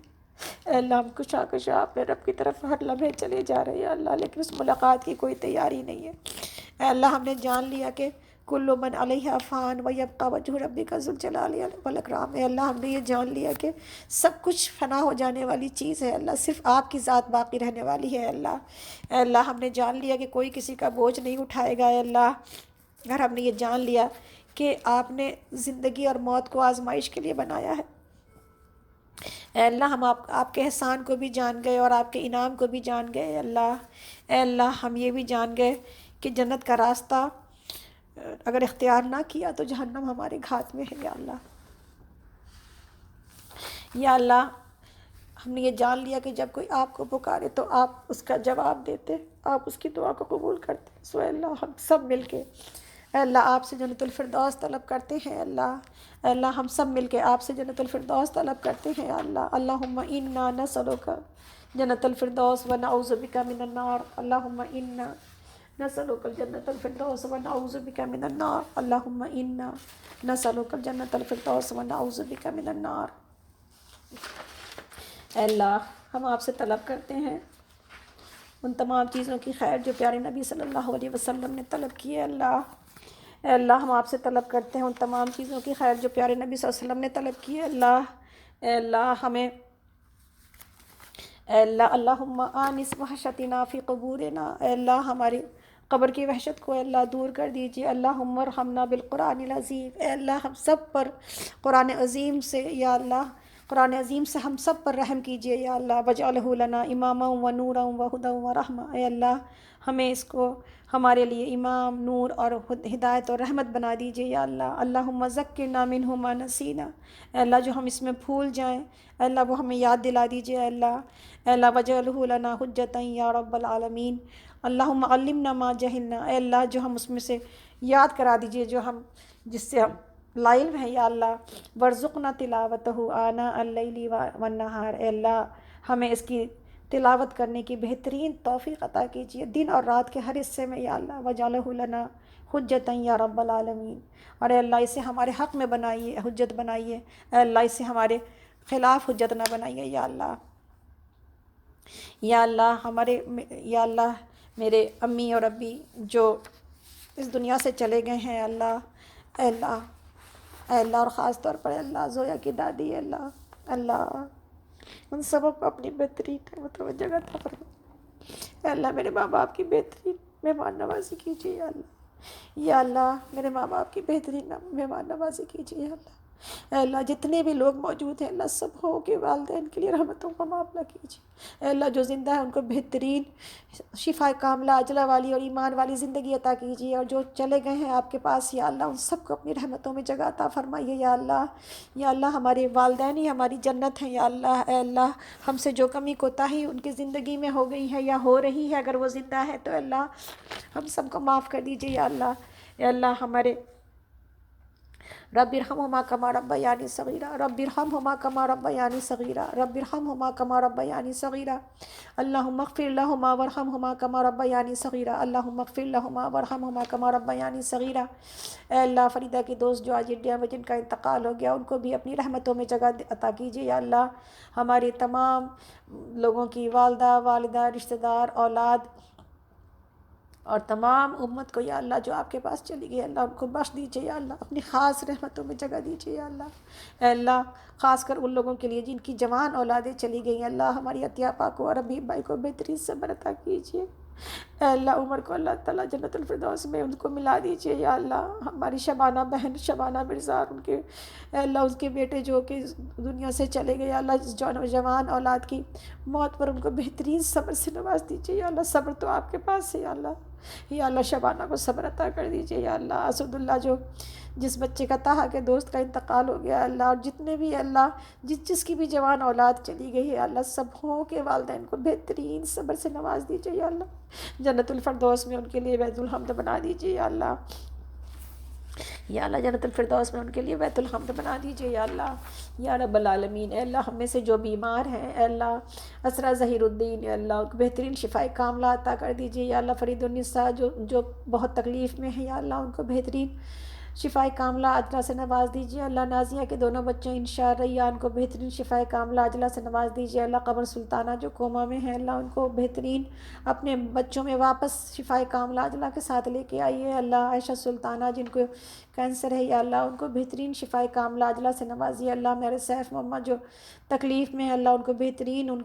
اے اللہ ہم کشا اپنے رب کی طرف ہر لمحے چلے جا رہے ہیں یا اللہ، لیکن اس ملاقات کی کوئی تیاری نہیں ہے۔ اے اللہ ہم نے جان لیا کہ کل من علیہا فان ویبقی وجہ ربک ذو الجلال والاکرام۔ اے اللہ ہم نے یہ جان لیا کہ سب کچھ فنا ہو جانے والی چیز ہے اللہ، صرف آپ کی ذات باقی رہنے والی ہے اللہ۔ اے اللہ ہم نے جان لیا کہ کوئی کسی کا بوجھ نہیں اٹھائے گا اے اللہ، اگر ہم نے یہ جان لیا کہ آپ نے زندگی اور موت کو آزمائش کے لیے بنایا ہے۔ اے اللہ ہم آپ کے احسان کو بھی جان گئے اور آپ کے انعام کو بھی جان گئے اے اللہ۔ اے اللہ ہم یہ بھی جان گئے کہ جنت کا راستہ اگر اختیار نہ کیا تو جہنم ہمارے گھات میں ہے یا اللہ۔ یا اللہ ہم نے یہ جان لیا کہ جب کوئی آپ کو پکارے تو آپ اس کا جواب دیتے، آپ اس کی دعا کو قبول کرتے۔ سو اے اللہ ہم سب مل کے اے اللہ آپ سے جنت الفردوس طلب کرتے ہیں اللہ۔ اے اللہ ہم سب مل کے آپ سے جنت الفردوس طلب کرتے ہیں اللہ۔ اللہم انا نسألک جنت الفردوس ونعوذ بک من النار، اللہم انا نسألک الجنت الفردوس ونعوذ بک من النار، اللہم انا نسألک الجنت الفردوس ونعوذ بک من النار۔ اے اللہ ہم آپ سے طلب کرتے ہیں ان تمام چیزوں کی خیر جو پیارے نبی صلی اللہ علیہ وسلم نے طلب کی ہے اللہ، اے اللہ ہم آپ سے طلب کرتے ہیں ان تمام چیزوں کی خیر جو پیارے نبی صلی اللہ علیہ وسلم نے طلب کی ہے اللہ، اے اللہ ہمیں، اے اللہ اللہم آنس وحشتنا فی قبورنا، اے اللہ ہماری قبر کی وحشت کو اے اللہ دور کر دیجیے، اللہم ارحمنا بالقرآن العظیم، اے اللہ ہم سب پر قرآن عظیم سے یا اللہ قرآن عظیم سے ہم سب پر رحم کیجیے یا اللہ، وجعلہ لنا اماما و نورا و ہدی و رحمہ، اے اللہ ہمیں اس کو ہمارے لیے امام، نور اور ہدایت اور رحمت بنا دیجیے یا اللہ، اللہم ذکرنا منہ ما نسینا، اے اللہ جو ہم اس میں بھول جائیں اے اللہ وہ ہمیں یاد دلا دیجیے اے اللہ وجعلہ لنا حجتا یا رب العالمین، اللہم علمنا ما جہلنا، اے اللہ جو ہم اس میں سے یاد کرا دیجیے جو ہم جس سے ہم لائل ہیں یا اللہ، ورزقنا تلاوتہ آناء اللیل والنہار، اے اللہ ہمیں اس کی تلاوت کرنے کی بہترین توفیق عطا کیجیے دن اور رات کے ہر حصے میں یا اللہ، وجعلہ لنا حجتا یا رب العالمین، اور اے اللہ اسے ہمارے حق میں بنائیے، حجت بنائیے، اے اللہ اسے ہمارے خلاف حجت نہ بنائیے یا اللہ، یا اللہ یا اللہ میرے امی اور ابی جو اس دنیا سے چلے گئے ہیں اے اللہ اور خاص طور پر اللہ زویا کی دادی اللہ ان سب کو اپنی بہترین نعمتوں میں جگہ عطا فرمائے، اے اللہ میرے ماں باپ کی بہترین مہمان نوازی کیجیے یا اللہ میرے ماں باپ کی بہترین مہمان نوازی کیجیے یا اللہ، اے اللہ جتنے بھی لوگ موجود ہیں اللہ سب ہو کے والدین کے لیے رحمتوں کا معاملہ کیجیے، اے اللہ جو زندہ ہے ان کو بہترین شفا کاملہ عجلہ والی اور ایمان والی زندگی عطا کیجیے، اور جو چلے گئے ہیں آپ کے پاس یا اللہ ان سب کو اپنی رحمتوں میں جگہ عطا فرمائیے یا اللہ ہمارے والدین ہی ہماری جنت ہیں یا اللہ، اے اللہ ہم سے جو کمی کوتاہی ان کی زندگی میں ہو گئی ہے یا ہو رہی ہے اگر وہ زندہ ہے تو اللہ ہم سب کو معاف کر دیجیے یا اللہ، اے اللہ ہمارے رب ارحمہما کما ربیانی صغیرا، رب ارحمہما کما ربیانی صغیرا، رب ارحمہما کما ربیانی صغیرا، اللہم اغفر لہما وارحمہما کما ربیانی صغیرا، اللہم اغفر لہما وارحمہما کما ربیانی صغیرا، اے اللہ فریدہ کی دوست جو آج انڈیا میں جن کا انتقال ہو گیا ان کو بھی اپنی رحمتوں میں جگہ عطا کیجیے یا اللہ، ہمارے تمام لوگوں کی والدہ، والدہ، رشتہ دار، اولاد اور تمام امت کو یا اللہ جو آپ کے پاس چلی گئی اللہ ان کو بخش دیجیے یا اللہ، اپنی خاص رحمتوں میں جگہ دیجیے یا اللہ، اے اللہ خاص کر ان لوگوں کے لیے جن کی جوان اولادیں چلی گئی اللہ، ہماری عطیہ پاک کو اور ربیع بھائی کو بہترین صبر عطا کیجیے، اے اللہ عمر کو اللہ تعالیٰ جنت الفردوس میں ان کو ملا دیجیے یا اللہ، ہماری شبانہ بہن شبانہ مرزا ان کے اے اللہ اس کے بیٹے جو کہ دنیا سے چلے گئے اللہ اس جوان اولاد کی موت پر ان کو بہترین صبر سے نواز دیجیے یا اللہ، صبر تو آپ کے پاس ہے یا اللہ شبانہ کو صبر عطا کر دیجیے یا اللہ، اسد اللہ جو جس بچے کا طاہا کے دوست کا انتقال ہو گیا اللہ، اور جتنے بھی اللہ جس کی بھی جوان اولاد چلی گئی ہے اللہ سب ہوں کے والدین کو بہترین صبر سے نواز دیجیے یا اللہ، جنت الفردوس میں ان کے لیے بیت الحمد بنا دیجیے یا اللہ، جنت الفردوس میں ان کے لیے بیت الحمد بنا دیجیے یا رب العالمین، اے اللہ ہم میں سے جو بیمار ہیں اے اللہ اسرا ظہیر الدین اے اللہ ان کو بہترین شفاء کاملہ عطا کر دیجیے یا اللہ، فرید النساء جو بہت تکلیف میں ہیں یا اللہ ان کو بہترین شفاء کاملہ عاجلہ سے نواز دیجیے اللہ، نازیہ کے دونوں بچے انشاء ریان کو بہترین شفاء کاملہ عاجلہ سے نواز دیجیے اللہ، قمر سلطانہ جو کوما میں ہیں اللہ ان کو بہترین اپنے بچوں میں واپس شفاء کاملہ عاجلہ کے ساتھ لے کے آئیے اللہ، عائشہ سلطانہ جن کو کینسر ہے یا اللہ ان کو بہترین شفاء کاملہ عاجلہ سے نوازیے اللہ، میرے سیف محمد جو تکلیف میں ہے اللہ ان کو بہترین ان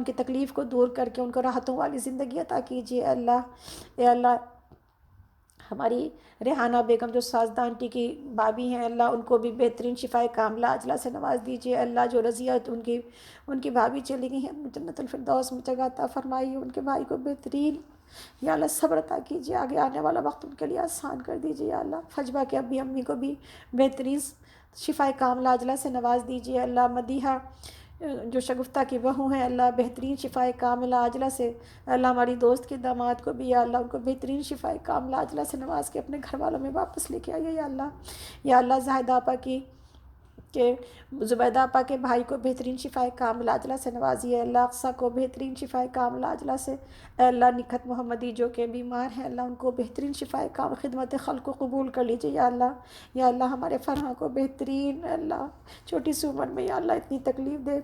کی تکلیف کو دور کر کے ان کو راحتوں والی زندگی عطا کیجیے اے اللہ ہماری ریحانہ بیگم جو ساجدہ آنٹی کی بابی ہیں اللہ ان کو بھی بہترین شفاء کاملہ عاجلہ سے نواز دیجیے اللہ، جو رضیہ ان کی بھابھی چلی گئی ہیں جنت الفردوس میں جگہ عطا فرمائیے، ان کے بھائی کو بہترین یا اللہ صبر عطا کیجیے، آگے آنے والا وقت ان کے لیے آسان کر دیجیے یا اللہ، فجبہ کے ابی امی کو بھی بہترین شفاء کاملہ عاجلہ سے نواز دیجیے اللہ، مدیحہ جو شگفتہ کی بہو ہیں اللہ بہترین شفاء کاملہ عاجلہ سے اللہ، ہماری دوست کے داماد کو بھی یا اللہ ان کو بہترین شفاء کاملہ عاجلہ سے نواز کے اپنے گھر والوں میں واپس لے کے آئیے یا اللہ، زاہدہ آپا کی کہ زبیدہ آپا کے بھائی کو بہترین شفائے کاملہ عاجلہ سے نوازیے اللہ، اقصیٰ کو بہترین شفائے کاملہ عاجلہ سے، اے اللہ نکھت محمدی جو کہ بیمار ہیں اللہ ان کو بہترین شفائے کام خدمت خلق کو قبول کر لیجیے یا اللہ، یا اللہ ہمارے فرحاں کو بہترین، اے اللہ چھوٹی سی عمر میں یا اللہ اتنی تکلیف دے،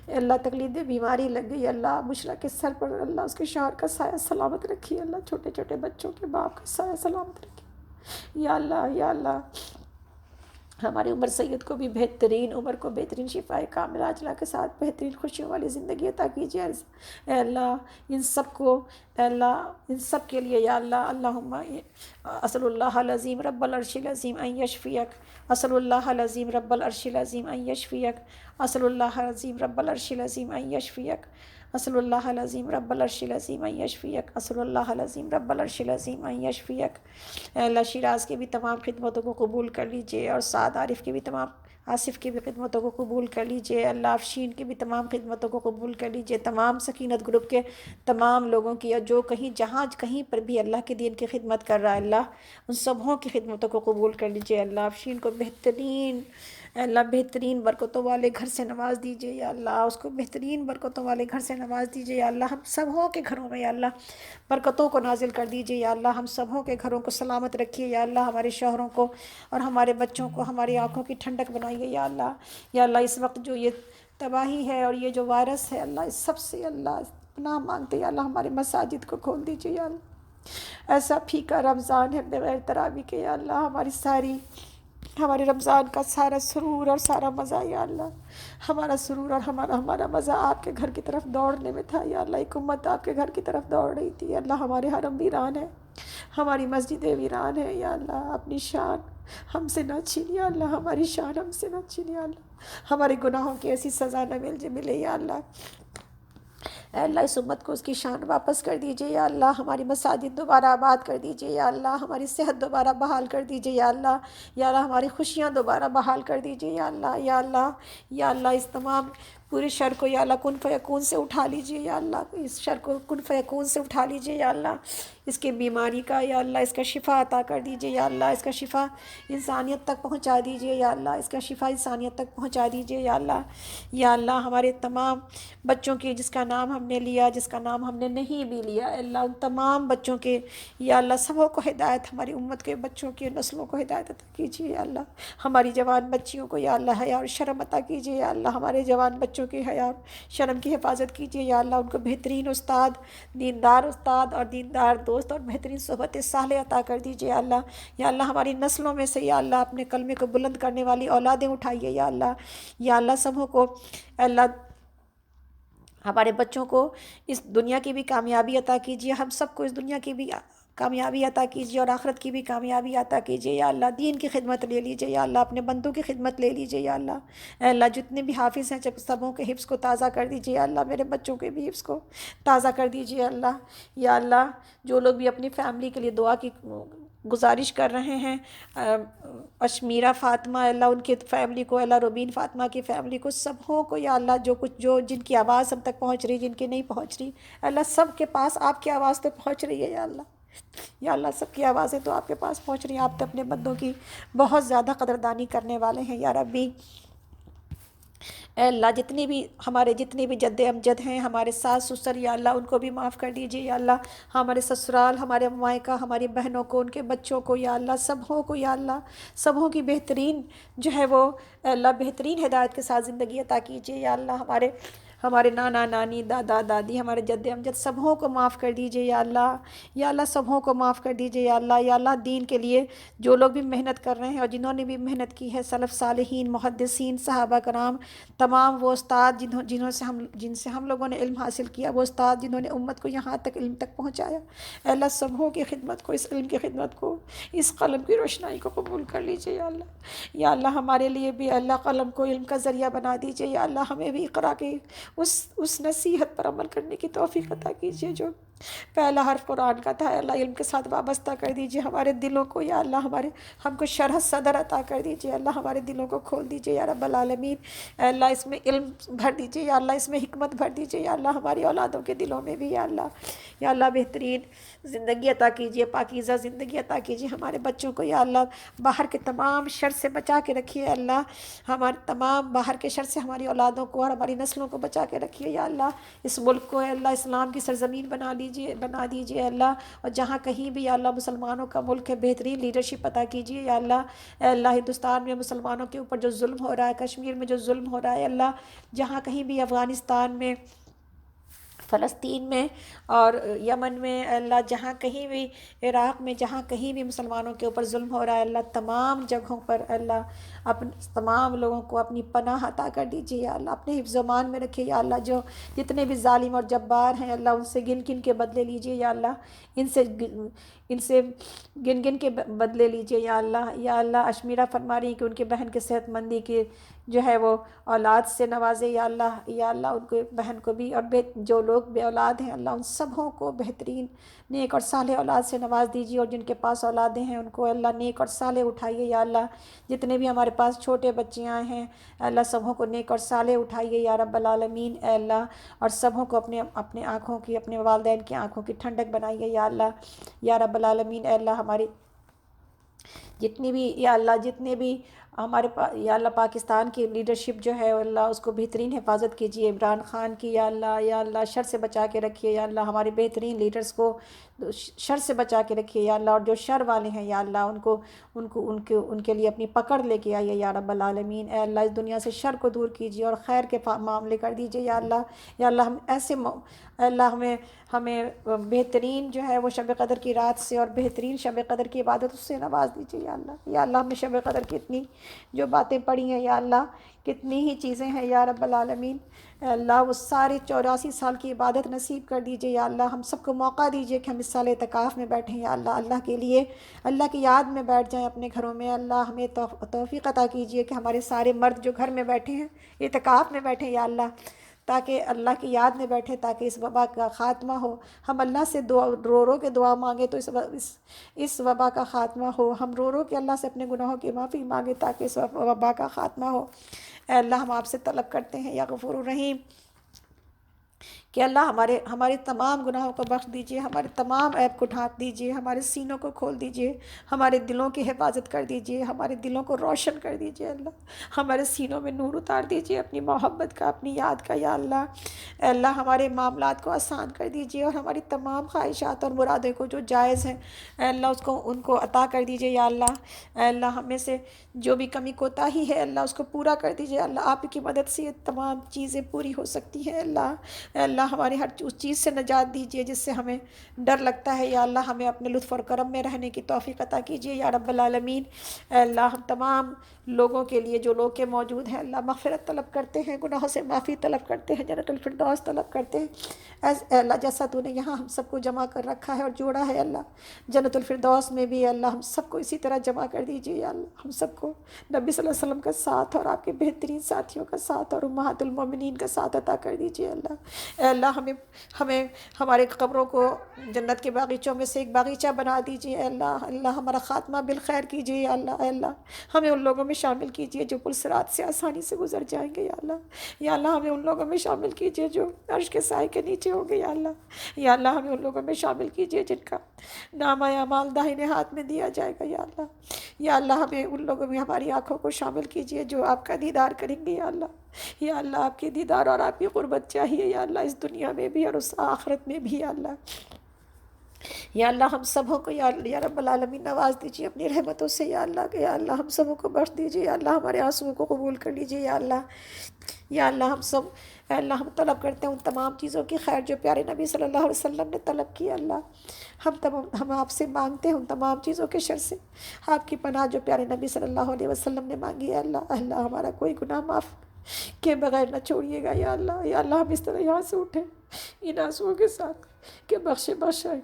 اے اللہ تکلیف دے بیماری لگ گئی اللہ، بشریٰ کے سر پر اللہ اس کے شوہر کا سایہ سلامت رکھیے اللہ، چھوٹے چھوٹے بچوں کے باپ کا سایہ سلامت رکھیے یا اللہ، یا اللہ ہمارے عمر سید کو بھی بہترین عمر کو بہترین شفائے کاملہ عاجلہ کے ساتھ بہترین خوشیوں والی زندگی عطا کیجیے اے اللہ، ان سب کو اے اللہ ان سب کے لیے یا اللہ، اللہم اسأل اللہ العظیم رب العرش العظیم ان یشفیک، اسأل اللہ العظیم رب العرش العظیم ان یشفیک، اسأل اللہ العظیم رب العرش العظیم ان یشفیک، اسأل اللہ العظیم رب العرش العظیم ان یشفیک، اسأل اللہ العظیم رب العرش العظیم ان یشفیک، اے اللہ شیراز کی بھی تمام خدمتوں کو قبول کر لیجیے، اور سعد عارف کی بھی تمام، آصف کی بھی خدمتوں کو قبول کر لیجیے اللہ، افشین کی بھی تمام خدمتوں کو قبول کر لیجیے، تمام سکینت گروپ کے تمام لوگوں کی، اور جو کہیں جہاں کہیں پر بھی اللہ کے دین کی خدمت کر رہا ہے اللہ ان سبوں کی خدمتوں کو قبول کر لیجیے اللہ، افشین کو بہترین اے اللہ بہترین برکتوں والے گھر سے نواز دیجیے یا اللہ، اس کو بہترین برکتوں والے گھر سے نواز دیجیے یا اللہ، ہم سبوں کے گھروں میں یا اللہ برکتوں کو نازل کر دیجیے یا اللہ، ہم سبوں کے گھروں کو سلامت رکھیے یا اللہ، ہمارے شوہروں کو اور ہمارے بچوں کو ہماری آنکھوں کی ٹھنڈک بنائیے یا اللہ، یا اللہ اس وقت جو یہ تباہی ہے اور یہ جو وائرس ہے اللہ اس سب سے اللہ پناہ مانگتے یا اللہ، ہمارے مساجد کو کھول دیجیے یا اللہ، ایسا پھیکا رمضان ہے بغیر تراویح کے یا اللہ، ہمارے رمضان کا سارا سرور اور سارا مزہ یا اللہ، ہمارا سرور اور ہمارا مزہ آپ کے گھر کی طرف دوڑنے میں تھا یا اللہ، ایک امت آپ کے گھر کی طرف دوڑ رہی تھی یا اللہ، ہمارے حرم ویران ہے، ہماری مسجدیں ویران ہے یا اللہ، اپنی شان ہم سے نہ چھین یا اللہ، ہماری شان ہم سے نہ چھین یا اللہ، ہمارے گناہوں کی ایسی سزا نہ ملے یا اللہ، اے اللہ اس امت کو اس کی شان واپس کر دیجیے یا اللہ، ہماری مساجد دوبارہ آباد کر دیجیے یا اللہ، ہماری صحت دوبارہ بحال کر دیجیے یا اللہ، یا اللہ ہماری خوشیاں دوبارہ بحال کر دیجیے یا اللہ، یا اللہ، یا اللہ اس تمام پورے شر کو یا اللہ کن فیکون سے اٹھا لیجیے یا اللہ، اس شر کو کن فیکون سے اٹھا لیجیے یا اللہ، اس کی بیماری کا یا اللہ اس کا شفا عطا کر دیجیے یا اللہ، اس کا شفا انسانیت تک پہنچا دیجیے یا اللہ، اس کا شفا انسانیت تک پہنچا دیجیے یا اللہ، یا اللہ ہمارے تمام بچوں کی جس کا نام ہم نے لیا جس کا نام ہم نے نہیں بھی لیا اے اللہ، ان تمام بچوں کے یا اللہ سبوں کو ہدایت، ہماری امت کے بچوں کی نسلوں کو ہدایت عطا کیجیے یا اللہ، ہماری جوان بچیوں کو یا اللہ حیا اور شرم عطا کیجیے یا اللہ، ہمارے جوان بچوں کی حیا اور شرم کی حفاظت کیجیے یا اللہ، ان کو بہترین استاد استاد اور دیندار دوست اور بہترین صحبت صالح عطا کر دیجیے یا اللہ ہماری نسلوں میں سے یا اللہ اپنے کلمے کو بلند کرنے والی اولادیں اٹھائیے یا اللہ سبوں کو اللہ ہمارے بچوں کو اس دنیا کی بھی کامیابی عطا کیجیے، ہم سب کو اس دنیا کی بھی کامیابی عطا کیجیے اور آخرت کی بھی کامیابی عطا کیجیے یا اللہ، دین کی خدمت لے لیجیے یا اللہ، اپنے بندوں کی خدمت لے لیجیے یا اللہ، اے اللہ جتنے بھی حافظ ہیں سبوں کے حفظ کو تازہ کر دیجیے یا اللہ، میرے بچوں کے بھی حفظ کو تازہ کر دیجیے اللہ، یا اللہ جو لوگ بھی اپنی فیملی کے لیے دعا کی گزارش کر رہے ہیں، اشمیرہ فاطمہ اللہ ان کی فیملی کو، اللہ روبین فاطمہ کی فیملی کو، سبوں کو یا اللہ جو جن کی آواز ہم تک پہنچ رہی جن کی نہیں پہنچ رہی اللہ، سب کے پاس آپ کی آواز تو پہنچ رہی ہے یا اللہ سب کی آوازیں تو آپ کے پاس پہنچ رہی ہیں، آپ تو اپنے بندوں کی بہت زیادہ قدردانی کرنے والے ہیں یا ربی، اے اللہ جتنے بھی جد امجد ہیں، ہمارے ساس سسر یا اللہ ان کو بھی معاف کر دیجیے یا اللہ، ہمارے سسرال ہمارے مائکہ ہماری بہنوں کو ان کے بچوں کو یا اللہ سبوں کو یا اللہ سبوں کی بہترین جو ہے وہ اے اللہ بہترین ہدایت کے ساتھ زندگی عطا کیجیے یا اللہ، ہمارے نانا نانی دادا دادی ہمارے جد امجد سبوں کو معاف کر دیجیے یا اللہ سبوں کو معاف کر دیجیے یا اللہ دین کے لیے جو لوگ بھی محنت کر رہے ہیں اور جنہوں نے بھی محنت کی ہے، سلف صالحین محدثین صحابہ کرام تمام وہ استاد جن سے ہم لوگوں نے علم حاصل کیا، وہ استاد جنہوں نے امت کو یہاں تک علم تک پہنچایا، اے اللہ سبوں کی خدمت کو، اس علم کی خدمت کو، اس قلم کی روشنائی کو قبول کر لیجیے یا اللہ ہمارے لیے بھی اللہ قلم کو علم کا ذریعہ بنا دیجیے یا اللہ، ہمیں بھی اقرا کے اس نصیحت پر عمل کرنے کی توفیق عطا کیجیے پہلا حرف قرآن کا تھا، اللہ علم کے ساتھ وابستہ کر دیجیے ہمارے دلوں کو یا اللہ، ہم کو شرح صدر عطا کر دیجیے اللہ، ہمارے دلوں کو کھول دیجیے یا رب العالمین، اے اللہ اس میں علم بھر دیجیے یا اللہ، اس میں حکمت بھر دیجیے یا اللہ، ہماری اولادوں کے دلوں میں بھی یا اللہ بہترین زندگی عطا کیجیے، پاکیزہ زندگی عطا کیجیے ہمارے بچوں کو یا اللہ، باہر کے تمام شر سے بچا کے رکھیے اللہ، ہمارے تمام باہر کے شر سے ہماری اولادوں کو اور ہماری نسلوں کو بچا کے رکھیے یا اللہ، اس ملک کو اے اللہ اسلام کی سرزمین بنا دیجیے اللہ، اور جہاں کہیں بھی یا اللہ مسلمانوں کا ملک ہے بہترین لیڈرشپ عطا کیجیے یا اللہ، اے اللہ ہندوستان میں مسلمانوں کے اوپر جو ظلم ہو رہا ہے، کشمیر میں جو ظلم ہو رہا ہے اللہ، جہاں کہیں بھی افغانستان میں، فلسطین میں اور یمن میں اللہ، جہاں کہیں بھی عراق میں، جہاں کہیں بھی مسلمانوں کے اوپر ظلم ہو رہا ہے اللہ، تمام جگہوں پر اللہ اپنے تمام لوگوں کو اپنی پناہ عطا کر دیجیے یا اللہ، اپنے حفظ و امان میں رکھیے یا اللہ، جو جتنے بھی ظالم اور جبار ہیں اللہ، ان سے گن گن کے بدلے لیجیے یا اللہ، ان سے گن گن کے بدلے لیجیے یا اللہ، اشمیرہ فرما رہی ہیں کہ ان کے بہن کے صحت مندی کی جو ہے وہ اولاد سے نوازے یا اللہ ان کو بہن کو بھی، اور جو لوگ بے اولاد ہیں اللہ ان سبوں کو بہترین نیک اور صالح اولاد سے نواز دیجیے، اور جن کے پاس اولادیں ہیں ان کو اللہ نیک اور صالح اٹھائیے یا اللہ، جتنے بھی ہمارے پاس چھوٹے بچیاں ہیں اللہ سبوں کو نیک اور صالح اٹھائیے یا رب العالمین اے اللہ، اور سبوں کو اپنے آنکھوں کی، اپنے والدین کی آنکھوں کی ٹھنڈک بنائیے یا اللہ یا رب العالمین اے اللہ، ہماری جتنی بھی یا اللہ جتنے بھی ہمارے یا اللہ پاکستان کی لیڈرشپ جو ہے اللہ اس کو بہترین حفاظت کیجیے، عمران خان کی یا اللہ شر سے بچا کے رکھیے یا اللہ، ہمارے بہترین لیڈرز کو شر سے بچا کے رکھیے یا اللہ، اور جو شر والے ہیں یا اللہ ان کے لیے اپنی پکڑ لے کے آئیے یا رب العالمین اے اللہ، اس دنیا سے شر کو دور کیجیے اور خیر کے معاملے کر دیجیے یا اللہ ہم ایسے اللہ ہمیں بہترین جو ہے وہ شب قدر کی رات سے اور بہترین شب قدر کی عبادت اس سے نواز دیجیے یا اللہ ہم نے شب قدر کی اتنی جو باتیں پڑھی ہیں یا اللہ، کتنی ہی چیزیں ہیں یا رب العالمین اے اللہ، وہ سارے 84 سال کی عبادت نصیب کر دیجیے یا اللہ، ہم سب کو موقع دیجیے کہ ہم اس سال اعتکاف میں بیٹھیں یا اللہ کے لیے اللہ کی یاد میں بیٹھ جائیں اپنے گھروں میں، اللہ ہمیں توفیق عطا کیجیے کہ ہمارے سارے مرد جو گھر میں بیٹھے ہیں اعتکاف میں بیٹھیں یا اللہ، تاکہ اللہ کی یاد میں بیٹھے، تاکہ اس وبا کا خاتمہ ہو، ہم اللہ سے رو رو کے دعا مانگے تو اس وبا کا خاتمہ ہو، ہم رو رو کے اللہ سے اپنے گناہوں کی معافی مانگے تاکہ اس وبا کا خاتمہ ہو، اے اللہ ہم آپ سے طلب کرتے ہیں یا غفور الرحیم کہ اللہ ہمارے تمام گناہوں کو بخش دیجیے، ہمارے تمام عیب کو ڈھانپ دیجیے، ہمارے سینوں کو کھول دیجیے، ہمارے دلوں کی حفاظت کر دیجیے، ہمارے دلوں کو روشن کر دیجیے اللہ، ہمارے سینوں میں نور اتار دیجیے اپنی محبت کا، اپنی یاد کا یا اللہ، اے اللہ ہمارے معاملات کو آسان کر دیجیے، اور ہماری تمام خواہشات اور مرادیں کو جو جائز ہیں اے اللہ ان کو عطا کر دیجیے یا اللہ، اے اللہ ہمیں سے جو بھی کمی کوتاہی ہے اللہ اس کو پورا کر دیجیے اللہ، آپ کی مدد سے یہ تمام چیزیں پوری ہو سکتی ہیں اے اللہ ہمارے ہر اس چیز سے نجات دیجیے جس سے ہمیں ڈر لگتا ہے یا اللہ، ہمیں اپنے لطف اور کرم میں رہنے کی توفیق عطا کیجیے یا رب العالمین اے اللہ، ہم تمام لوگوں کے لیے جو لوگ کے موجود ہیں اللہ مغفرت طلب کرتے ہیں، گناہوں سے معافی طلب کرتے ہیں، جنت الفردوس طلب کرتے ہیں، اے اللہ جیسا تو نے یہاں ہم سب کو جمع کر رکھا ہے اور جوڑا ہے اللہ، جنت الفردوس میں بھی اللہ ہم سب کو اسی طرح جمع کر دیجیے یا اللہ، ہم سب کو نبی صلی اللہ علیہ وسلم کا ساتھ اور آپ کے بہترین ساتھیوں کا ساتھ اور امہات المومنین کا ساتھ عطا کر دیجیے اللہ، اے اللہ ہمیں ہمارے قبروں کو جنت کے باغیچوں میں سے ایک باغیچہ بنا دیجیے اے اللہ ہمارا خاتمہ بالخیر کیجیے یا اللہ ہمیں ان لوگوں میں شامل کیجیے جو پل صراط سے آسانی سے گزر جائیں گے یا اللہ ہمیں ان لوگوں میں شامل کیجیے جو عرش کے سائے کے نیچے ہوں گے یا اللہ ہمیں ان لوگوں میں شامل کیجیے جن کا نامہ اعمال داہنے ہاتھ میں دیا جائے گا یا اللہ ہمیں ان لوگوں میں ہماری آنکھوں کو شامل کیجیے جو آپ کا دیدار کریں گے یا اللہ آپ کی دیدار اور آپ کی قربت چاہیے یا اللہ، اس دنیا میں بھی اور اس آخرت میں بھی یا اللہ ہم سبوں کو یا رب العالمین نواز دیجیے اپنی رحمتوں سے یا اللہ ہم سبوں کو بخش دیجیے یا اللہ، ہمارے آنسوؤں کو قبول کر لیجیے یا اللہ ہم سب اے اللہ ہم طلب کرتے ہیں ان تمام چیزوں کی خیر جو پیارے نبی صلی اللہ علیہ وسلم نے طلب کی اللہ، ہم آپ سے مانگتے ہیں ان تمام چیزوں کے شر سے آپ کی پناہ جو پیارے نبی صلی اللہ علیہ وسلم نے مانگی ہے اللہ ہمارا کوئی گناہ معاف کے بغیر نہ چھوڑیے گا یا اللہ ہم اس طرح یہاں سے اٹھیں ان آنسوؤں کے ساتھ کہ بخشائے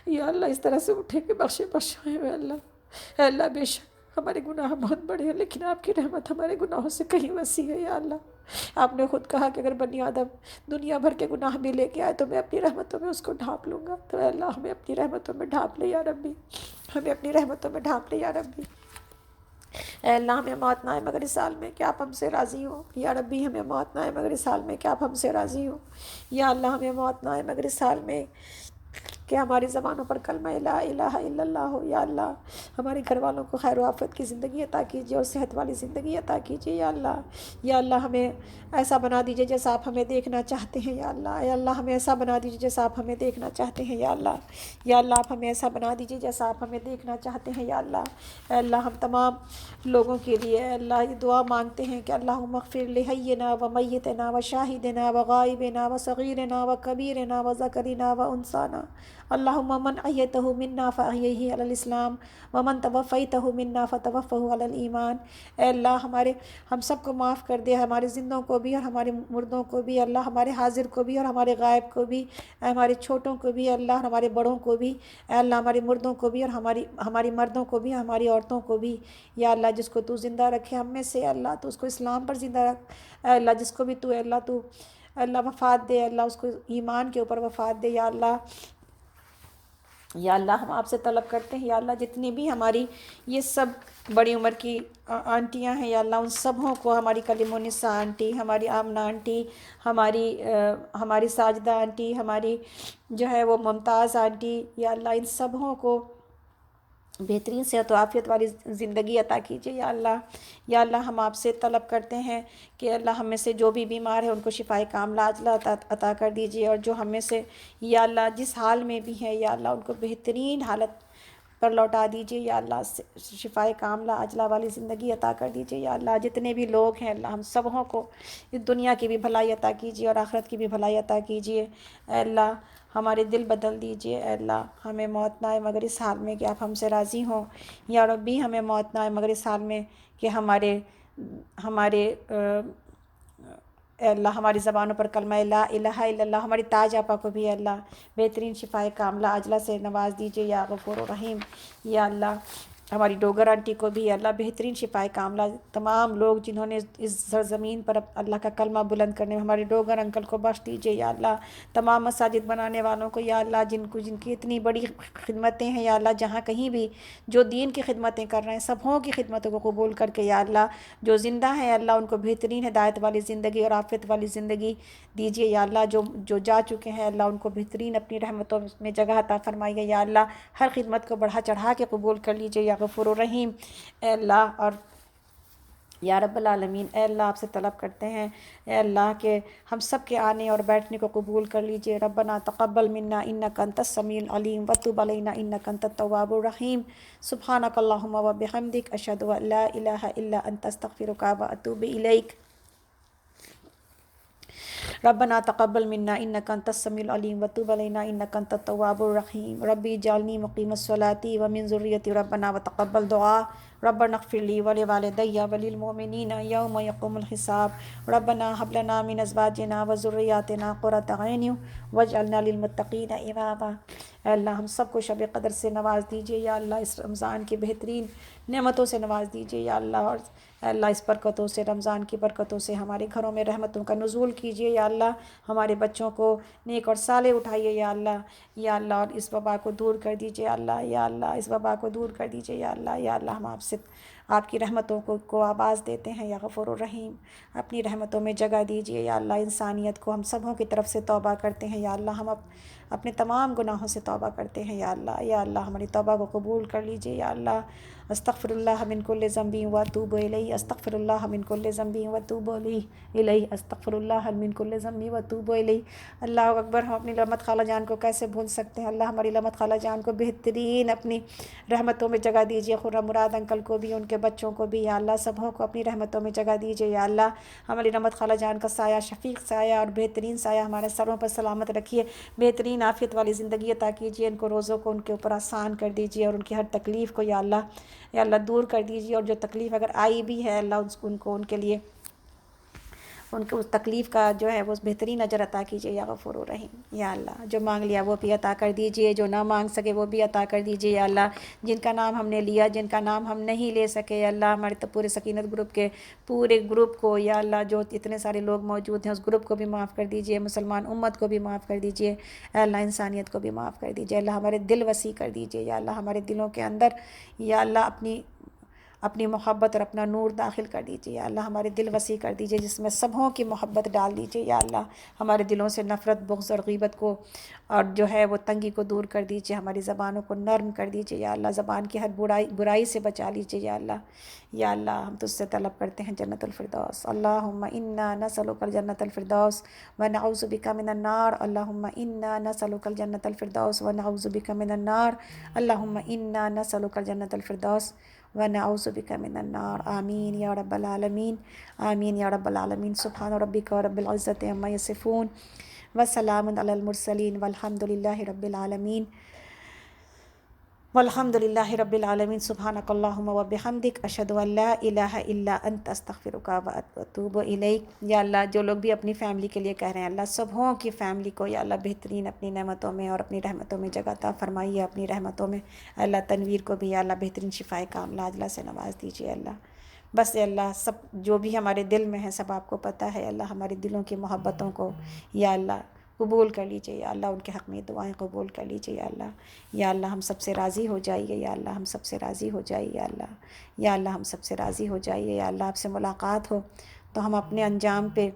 یا اللہ، اس طرح سے اٹھیں کہ بخشائے اے اللہ بے شک ہمارے گناہ بہت بڑے ہیں، لیکن آپ کی رحمت ہمارے گناہوں سے کہیں وسیع ہے یا اللہ۔ آپ نے خود کہا کہ اگر بنی آدم دنیا بھر کے گناہ بھی لے کے آئے تو میں اپنی رحمتوں میں اس کو ڈھانپ لوں گا۔ تو اے اللہ ہمیں اپنی رحمتوں میں ڈھانپ لے یا ربی، ہمیں اپنی رحمتوں میں ڈھانپ لے یا ربی۔ اے اللہ ہمیں موت نہ آئے مگر اس سال میں کہ آپ ہم سے راضی ہو یا ربی، ہمیں موت نہ آئے مگر اس سال میں کہ آپ ہم سے راضی ہو یا اللہ، ہمیں موت نہ آئے مگر اس سال میں کہ ہماری زبانوں پر کلمہ لا الہ الا اللہ ہو یا اللہ۔ ہمارے گھر والوں کو خیر و عافیت کی زندگی عطا کیجیے اور صحت والی زندگی عطا کیجیے یا اللہ۔ یا اللہ ہمیں ایسا بنا دیجیے جیسا آپ ہمیں دیکھنا چاہتے ہیں یا اللہ۔ یا اللہ ہمیں ایسا بنا دیجیے جیسا آپ ہمیں دیکھنا چاہتے ہیں یا اللہ۔ یا اللہ آپ ہمیں ایسا بنا دیجیے جیسا آپ ہمیں دیکھنا چاہتے ہیں یا اللہ۔ اے اللہ ہم تمام لوگوں کے لیے اے اللہ یہ دعا مانگتے ہیں کہ اللہم اغفر لحینا و میتنا و شاہدنا و غائبنا و صغیرنا و کبیرنا و ذکرنا و انثانا، اللہم من احیتہ منا فاحیہ علی الاسلام ومن توفیتہ منا فتوفہ علی الایمان۔ اے اللہ ہم سب کو معاف کر دے، ہمارے زندوں کو بھی اور ہمارے مردوں کو بھی اللہ، ہمارے حاضر کو بھی اور ہمارے غائب کو بھی، ہمارے چھوٹوں کو بھی اللہ، ہمارے بڑوں کو بھی اے اللہ، ہمارے مردوں کو بھی اور ہماری مردوں کو بھی، ہماری عورتوں کو بھی یا اللہ۔ جس کو تو زندہ رکھے ہم میں سے اللہ تو اس کو اسلام پر زندہ رکھ اے اللہ، جس کو بھی تو اے اللہ تو اللہ وفات دے اللہ، اس کو ایمان کے اوپر وفات دے یا اللہ۔ یا اللہ ہم آپ سے طلب کرتے ہیں یا اللہ جتنی بھی ہماری یہ سب بڑی عمر کی آنٹیاں ہیں یا اللہ، ان سبوں کو، ہماری کلیم النساء آنٹی، ہماری آمنہ آنٹی، ہماری ساجدہ آنٹی، ہماری جو ہے وہ ممتاز آنٹی یا اللہ، ان سبوں کو بہترین صحت و عافیت والی زندگی عطا کیجیے یا اللہ۔ یا اللہ ہم آپ سے طلب کرتے ہیں کہ اللہ ہم میں سے جو بھی بیمار ہے ان کو شفائے کاملہ عاجلہ عطا کر دیجیے، اور جو ہم میں سے یا اللہ جس حال میں بھی ہے یا اللہ ان کو بہترین حالت پر لوٹا دیجیے یا اللہ، شفائے کاملہ عاجلہ والی زندگی عطا کر دیجیے یا اللہ۔ جتنے بھی لوگ ہیں اللہ ہم سبوں کو اس دنیا کی بھی بھلائی عطا کیجیے اور آخرت کی بھی بھلائی عطا کیجیے اے اللہ۔ ہمارے دل بدل دیجیے اے اللہ، ہمیں موت نہ آئے مگر اس حال میں کہ آپ ہم سے راضی ہوں یا ربی، ہمیں موت نہ آئے مگر اس حال میں کہ ہمارے اے اللہ ہماری زبانوں پر کلمہ لا الہ الا اللہ، ہماری تاج آپا کو بھی اے اللہ بہترین شفائے کاملہ عاجلہ سے نواز دیجیے یا غفور الرحیم یا اللہ۔ ہماری ڈوگر آنٹی کو بھی اللہ بہترین شفائے کاملہ، تمام لوگ جنہوں نے اس سرزمین پر اللہ کا کلمہ بلند کرنے میں، ہمارے ڈوگر انکل کو بخش دیجیے یا اللہ۔ تمام مساجد بنانے والوں کو یا اللہ، جن کی اتنی بڑی خدمتیں ہیں یا اللہ، جہاں کہیں بھی جو دین کی خدمتیں کر رہے ہیں سبوں کی خدمتوں کو قبول کر کے یا اللہ، جو زندہ ہیں اللہ ان کو بہترین ہدایت والی زندگی اور عافیت والی زندگی دیجیے یا اللہ۔ جو جا چکے ہیں اللہ ان کو بہترین اپنی رحمتوں میں جگہ عطا فرمائیے یا اللہ۔ ہر خدمت کو بڑھا چڑھا کے قبول کر لیجیے یا غفور الرحیم اے اللہ۔ اور یا رب العالمین اے اللہ آپ سے طلب کرتے ہیں اے اللہ کہ ہم سب کے آنے اور بیٹھنے کو قبول کر لیجئے۔ ربنا تقبل منا انک انت السمیع العلیم وتب علینا انک انت التواب الرحیم۔ سبحانک اللہم وبحمدک، اشہد ان لا الہ الا انت، استغفرک واتوب الیک۔ ربنا تقبل منا انک انت السمیع العلیم وتب علینا انک انت التواب الرحیم۔ ربی اجعلنی مقیم الصلاۃ ومن ذریتی ربنا وتقبل دعاء۔ ربنا اغفر لی ولوالدی وللمؤمنین یوم یقوم الحساب۔ ربنا هب لنا من ازواجنا وذریاتنا قرۃ اعین واجعلنا للمتقین اماما۔ اے اللہ ہم سب کو شب قدر سے نواز دیجیے یا اللہ، اس رمضان کی بہترین نعمتوں سے نواز دیجیے یا اللہ، اور اے اللہ اس برکتوں سے، رمضان کی برکتوں سے ہمارے گھروں میں رحمتوں کا نزول کیجیے یا اللہ۔ ہمارے بچوں کو نیک اور صالح اٹھائیے یا اللہ، یا اللہ، اور اس وبا کو دور کر دیجیے اللہ، یا اللہ اس وبا کو دور کر دیجیے یا اللہ۔ یا اللہ ہم آپ سے آپ کی رحمتوں کو آواز دیتے ہیں یا غفور الرحیم، اپنی رحمتوں میں جگہ دیجیے یا اللہ۔ انسانیت کو ہم سبوں کی طرف سے توبہ کرتے ہیں یا اللہ، ہم اپنے تمام گناہوں سے توبہ کرتے ہیں یا اللہ۔ یا اللہ ہماری توبہ کو قبول کر لیجیے یا اللہ۔ استغفر اللہ من کل ذنب واتوب الیہ، استغفر اللہ من کل ذنب واتوب الیہ، استغفر اللہ من کل ذنب واتوب الیہ۔ اللہ اکبر۔ ہم اپنی رحمت خالہ جان کو کیسے بھول سکتے ہیں؟ اللہ ہماری رحمت خالہ جان کو بہترین اپنی رحمتوں میں جگہ دیجیے، خرم مراد انکل کو بھی، ان کے بچوں کو بھی یا اللہ، سبوں کو اپنی رحمتوں میں جگہ دیجیے یا اللہ۔ ہماری رحمت خالہ جان کا سایہ، شفیق سایہ اور بہترین سایہ ہمارے سروں پر سلامت رکھیے، بہترین عافیت والی زندگی عطا کیجیے، ان کو روزوں کو ان کے اوپر آسان کر دیجیے، اور ان کی ہر تکلیف کو یا اللہ دور کر دیجیے، اور جو تکلیف اگر آئی بھی ہے اللہ ان کو ان کے لیے ان کو اس تکلیف کا جو ہے وہ بہترین اجر عطا کیجیے یا غفور الرحیم یا اللہ۔ جو مانگ لیا وہ بھی عطا کر دیجیے، جو نہ مانگ سکے وہ بھی عطا کر دیجیے یا اللہ۔ جن کا نام ہم نے لیا، جن کا نام ہم نہیں لے سکے یا اللہ، ہمارے پورے سکینت گروپ کے پورے گروپ کو یا اللہ، جو اتنے سارے لوگ موجود ہیں اس گروپ کو بھی معاف کر دیجیے، مسلمان امت کو بھی معاف کر دیجیے اے اللہ، انسانیت کو بھی معاف کر دیجیے اللہ۔ ہمارے دل وسیع کر دیجیے یا اللہ، ہمارے دلوں کے اندر یا اللہ اپنی محبت اور اپنا نور داخل کر دیجیے یا اللہ۔ ہمارے دل وسیع کر دیجیے جس میں سبوں کی محبت ڈال دیجیے یا اللہ۔ ہمارے دلوں سے نفرت، بغض اور غیبت کو اور جو ہے وہ تنگی کو دور کر دیجیے، ہماری زبانوں کو نرم کر دیجیے یا اللہ۔ زبان کی ہر برائی سے بچا لیجیے یا اللہ۔ یا اللہ ہم تجھ سے طلب کرتے ہیں جنت الفردوس۔ اللہم انا نسألک الجنت الفردوس ونعوذ بک من النار۔ اللہم انا نسألک الجنت الفردوس ونعوذ بک من النار۔ اللہم انا نسألک الجنت الفردوس ونعوذ بک من النار۔ آمین یا رب العالمین، آمین یا رب العالمین۔ سبحان ربک رب العزت عما یصفون وسلام علی المرسلین والحمد للہ رب العالمین، والحمد للہ رب العالمین۔ سبحانک اللہم و بحمدک، اشہد ان لا الہ الا انت، استغفرک و اتوب الیک۔ یا اللہ جو لوگ بھی اپنی فیملی کے لیے کہہ رہے ہیں اللہ، سبوں کی فیملی کو یا اللہ بہترین اپنی نعمتوں میں اور اپنی رحمتوں میں جگہ عطا فرمائیے، اپنی رحمتوں میں اللہ۔ تنویر کو بھی یا اللہ بہترین شفائے کاملہ عاجلہ سے نواز دیجیے اللہ۔ بس یا اللہ سب جو بھی ہمارے دل میں ہے سب آپ کو پتہ ہے اللہ۔ ہمارے دلوں کی محبتوں کو یا اللہ قبول کر لیجیے یا اللہ، ان کے حق میں دعائیں قبول کر لیجیے یا اللہ۔ یا اللہ ہم سب سے راضی ہو جائیے یا اللہ، ہم سب سے راضی ہو جائیے یا اللہ۔ یا اللہ ہم سب سے راضی ہو جائیے یا اللہ۔ آپ سے ملاقات ہو تو ہم اپنے انجام پہ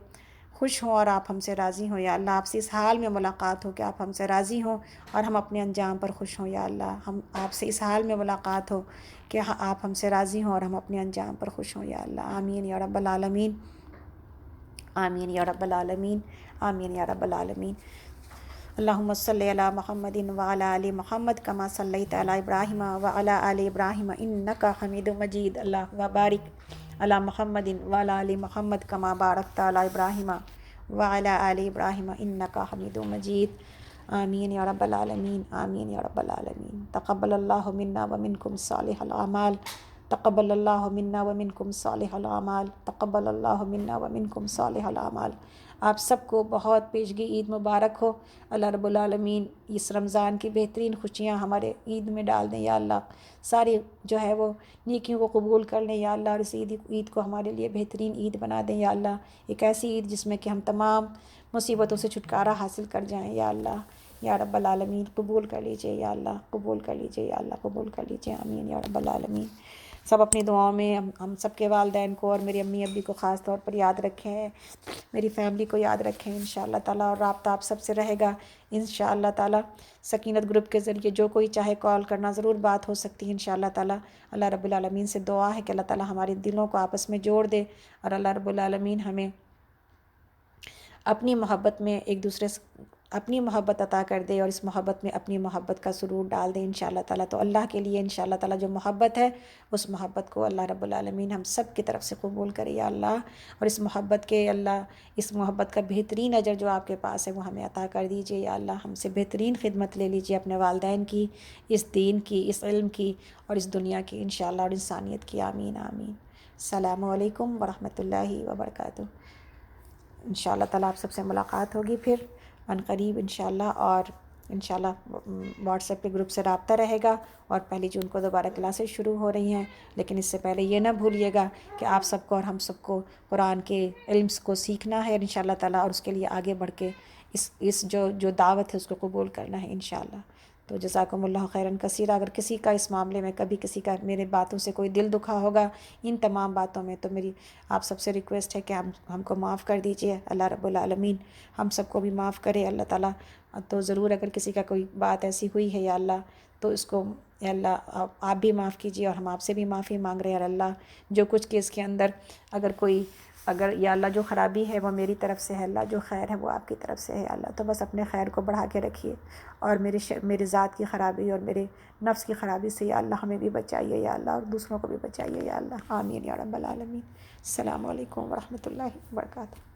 خوش ہوں اور آپ ہم سے راضی ہوں یا اللہ۔ آپ سے اس حال میں ملاقات ہو کہ آپ ہم سے راضی ہوں اور ہم اپنے انجام پر خوش ہوں یا اللہ۔ ہم آپ سے اس حال میں ملاقات ہو کہ آپ ہم سے راضی ہوں اور ہم اپنے انجام پر خوش ہوں یا اللہ۔ آمین یا رب العالمین، آمین یا رب العالمین، آمین یا رب العالمین۔ اللہم صلی علی محمد وعلی آل محمد کما صلیت علی ابراہیم وعلی آل ابراہیم انک حمید مجید۔ اللہ وبارک علی محمد وعلی آل محمد کما بارکت علی ابراہیم وعلی آل ابراہیم انک حمید مجید۔ آمین یا رب العالمین، آمین یا رب العالمین۔ تقبل اللہ منا ومنکم صالح الاعمال، تقبل اللہ منا ومنکم صالح الاعمال، تقبل اللہ منا ومنکم صالح الاعمال۔ آپ سب کو بہت پیشگی عید مبارک ہو۔ اللہ رب العالمین اس رمضان کی بہترین خوشیاں ہمارے عید میں ڈال دیں یا اللہ۔ ساری جو ہے وہ نیکیوں کو قبول کر لیں یا اللہ، اور اس عید کو ہمارے لیے بہترین عید بنا دیں یا اللہ۔ ایک ایسی عید جس میں کہ ہم تمام مصیبتوں سے چھٹکارا حاصل کر جائیں یا اللہ۔ یا رب العالمین قبول کر لیجیے یا اللہ، قبول کر لیجیے یا اللہ، قبول کر لیجیے۔ آمین یا رب العالمین۔ سب اپنی دعاؤں میں ہم سب کے والدین کو اور میری امی ابی کو خاص طور پر یاد رکھیں، میری فیملی کو یاد رکھیں انشاءاللہ تعالیٰ، اور رابطہ آپ سب سے رہے گا انشاءاللہ تعالیٰ۔ سکینت گروپ کے ذریعے جو کوئی چاہے کال کرنا، ضرور بات ہو سکتی ہے انشاءاللہ تعالیٰ۔ اللہ رب العالمین سے دعا ہے کہ اللہ تعالیٰ ہمارے دلوں کو آپس میں جوڑ دے، اور اللہ رب العالمین ہمیں اپنی محبت میں ایک دوسرے سے اپنی محبت عطا کر دے، اور اس محبت میں اپنی محبت کا سرور ڈال دے انشاءاللہ تعالیٰ۔ تو اللہ کے لیے انشاءاللہ تعالیٰ جو محبت ہے، اس محبت کو اللہ رب العالمین ہم سب کی طرف سے قبول کرے یا اللہ، اور اس محبت کے اللہ، اس محبت کا بہترین اجر جو آپ کے پاس ہے وہ ہمیں عطا کر دیجیے یا اللہ۔ ہم سے بہترین خدمت لے لیجیے اپنے والدین کی، اس دین کی، اس علم کی، اور اس دنیا کی انشاءاللہ، اور انسانیت کی۔ آمین آمین۔ السلام علیکم ورحمۃ اللہ وبرکاتہ۔ انشاءاللہ تعالیٰ آپ سب سے ملاقات ہوگی پھر عن قریب انشاءاللہ، اور انشاءاللہ واٹس ایپ کے گروپ سے رابطہ رہے گا، اور 1 جون کو دوبارہ کلاسز شروع ہو رہی ہیں۔ لیکن اس سے پہلے یہ نہ بھولیے گا کہ آپ سب کو اور ہم سب کو قرآن کے علم کو سیکھنا ہے انشاءاللہ تعالیٰ، اور اس کے لیے آگے بڑھ کے اس جو دعوت ہے اس کو قبول کرنا ہے انشاءاللہ۔ تو جزاکم اللہ خیراً کثیرا۔ اگر کسی کا اس معاملے میں کبھی کسی کا میرے باتوں سے کوئی دل دکھا ہوگا ان تمام باتوں میں، تو میری آپ سب سے ریکویسٹ ہے کہ ہم کو معاف کر دیجیے۔ اللہ رب العالمین ہم سب کو بھی معاف کرے اللہ تعالیٰ۔ تو ضرور اگر کسی کا کوئی بات ایسی ہوئی ہے یا اللہ، تو اس کو یا اللہ آپ بھی معاف کیجیے، اور ہم آپ سے بھی معافی مانگ رہے ہیں اور اللہ، جو کچھ کہ اس کے اندر اگر یا اللہ جو خرابی ہے وہ میری طرف سے ہے اللہ، جو خیر ہے وہ آپ کی طرف سے ہے اللہ۔ تو بس اپنے خیر کو بڑھا کے رکھیے، اور میرے ذات کی خرابی اور میرے نفس کی خرابی سے یا اللہ ہمیں بھی بچائیے یا اللہ، اور دوسروں کو بھی بچائیے یا اللہ۔ آمین یا رب العالمین۔ السلام علیکم ورحمۃ اللہ وبرکاتہ۔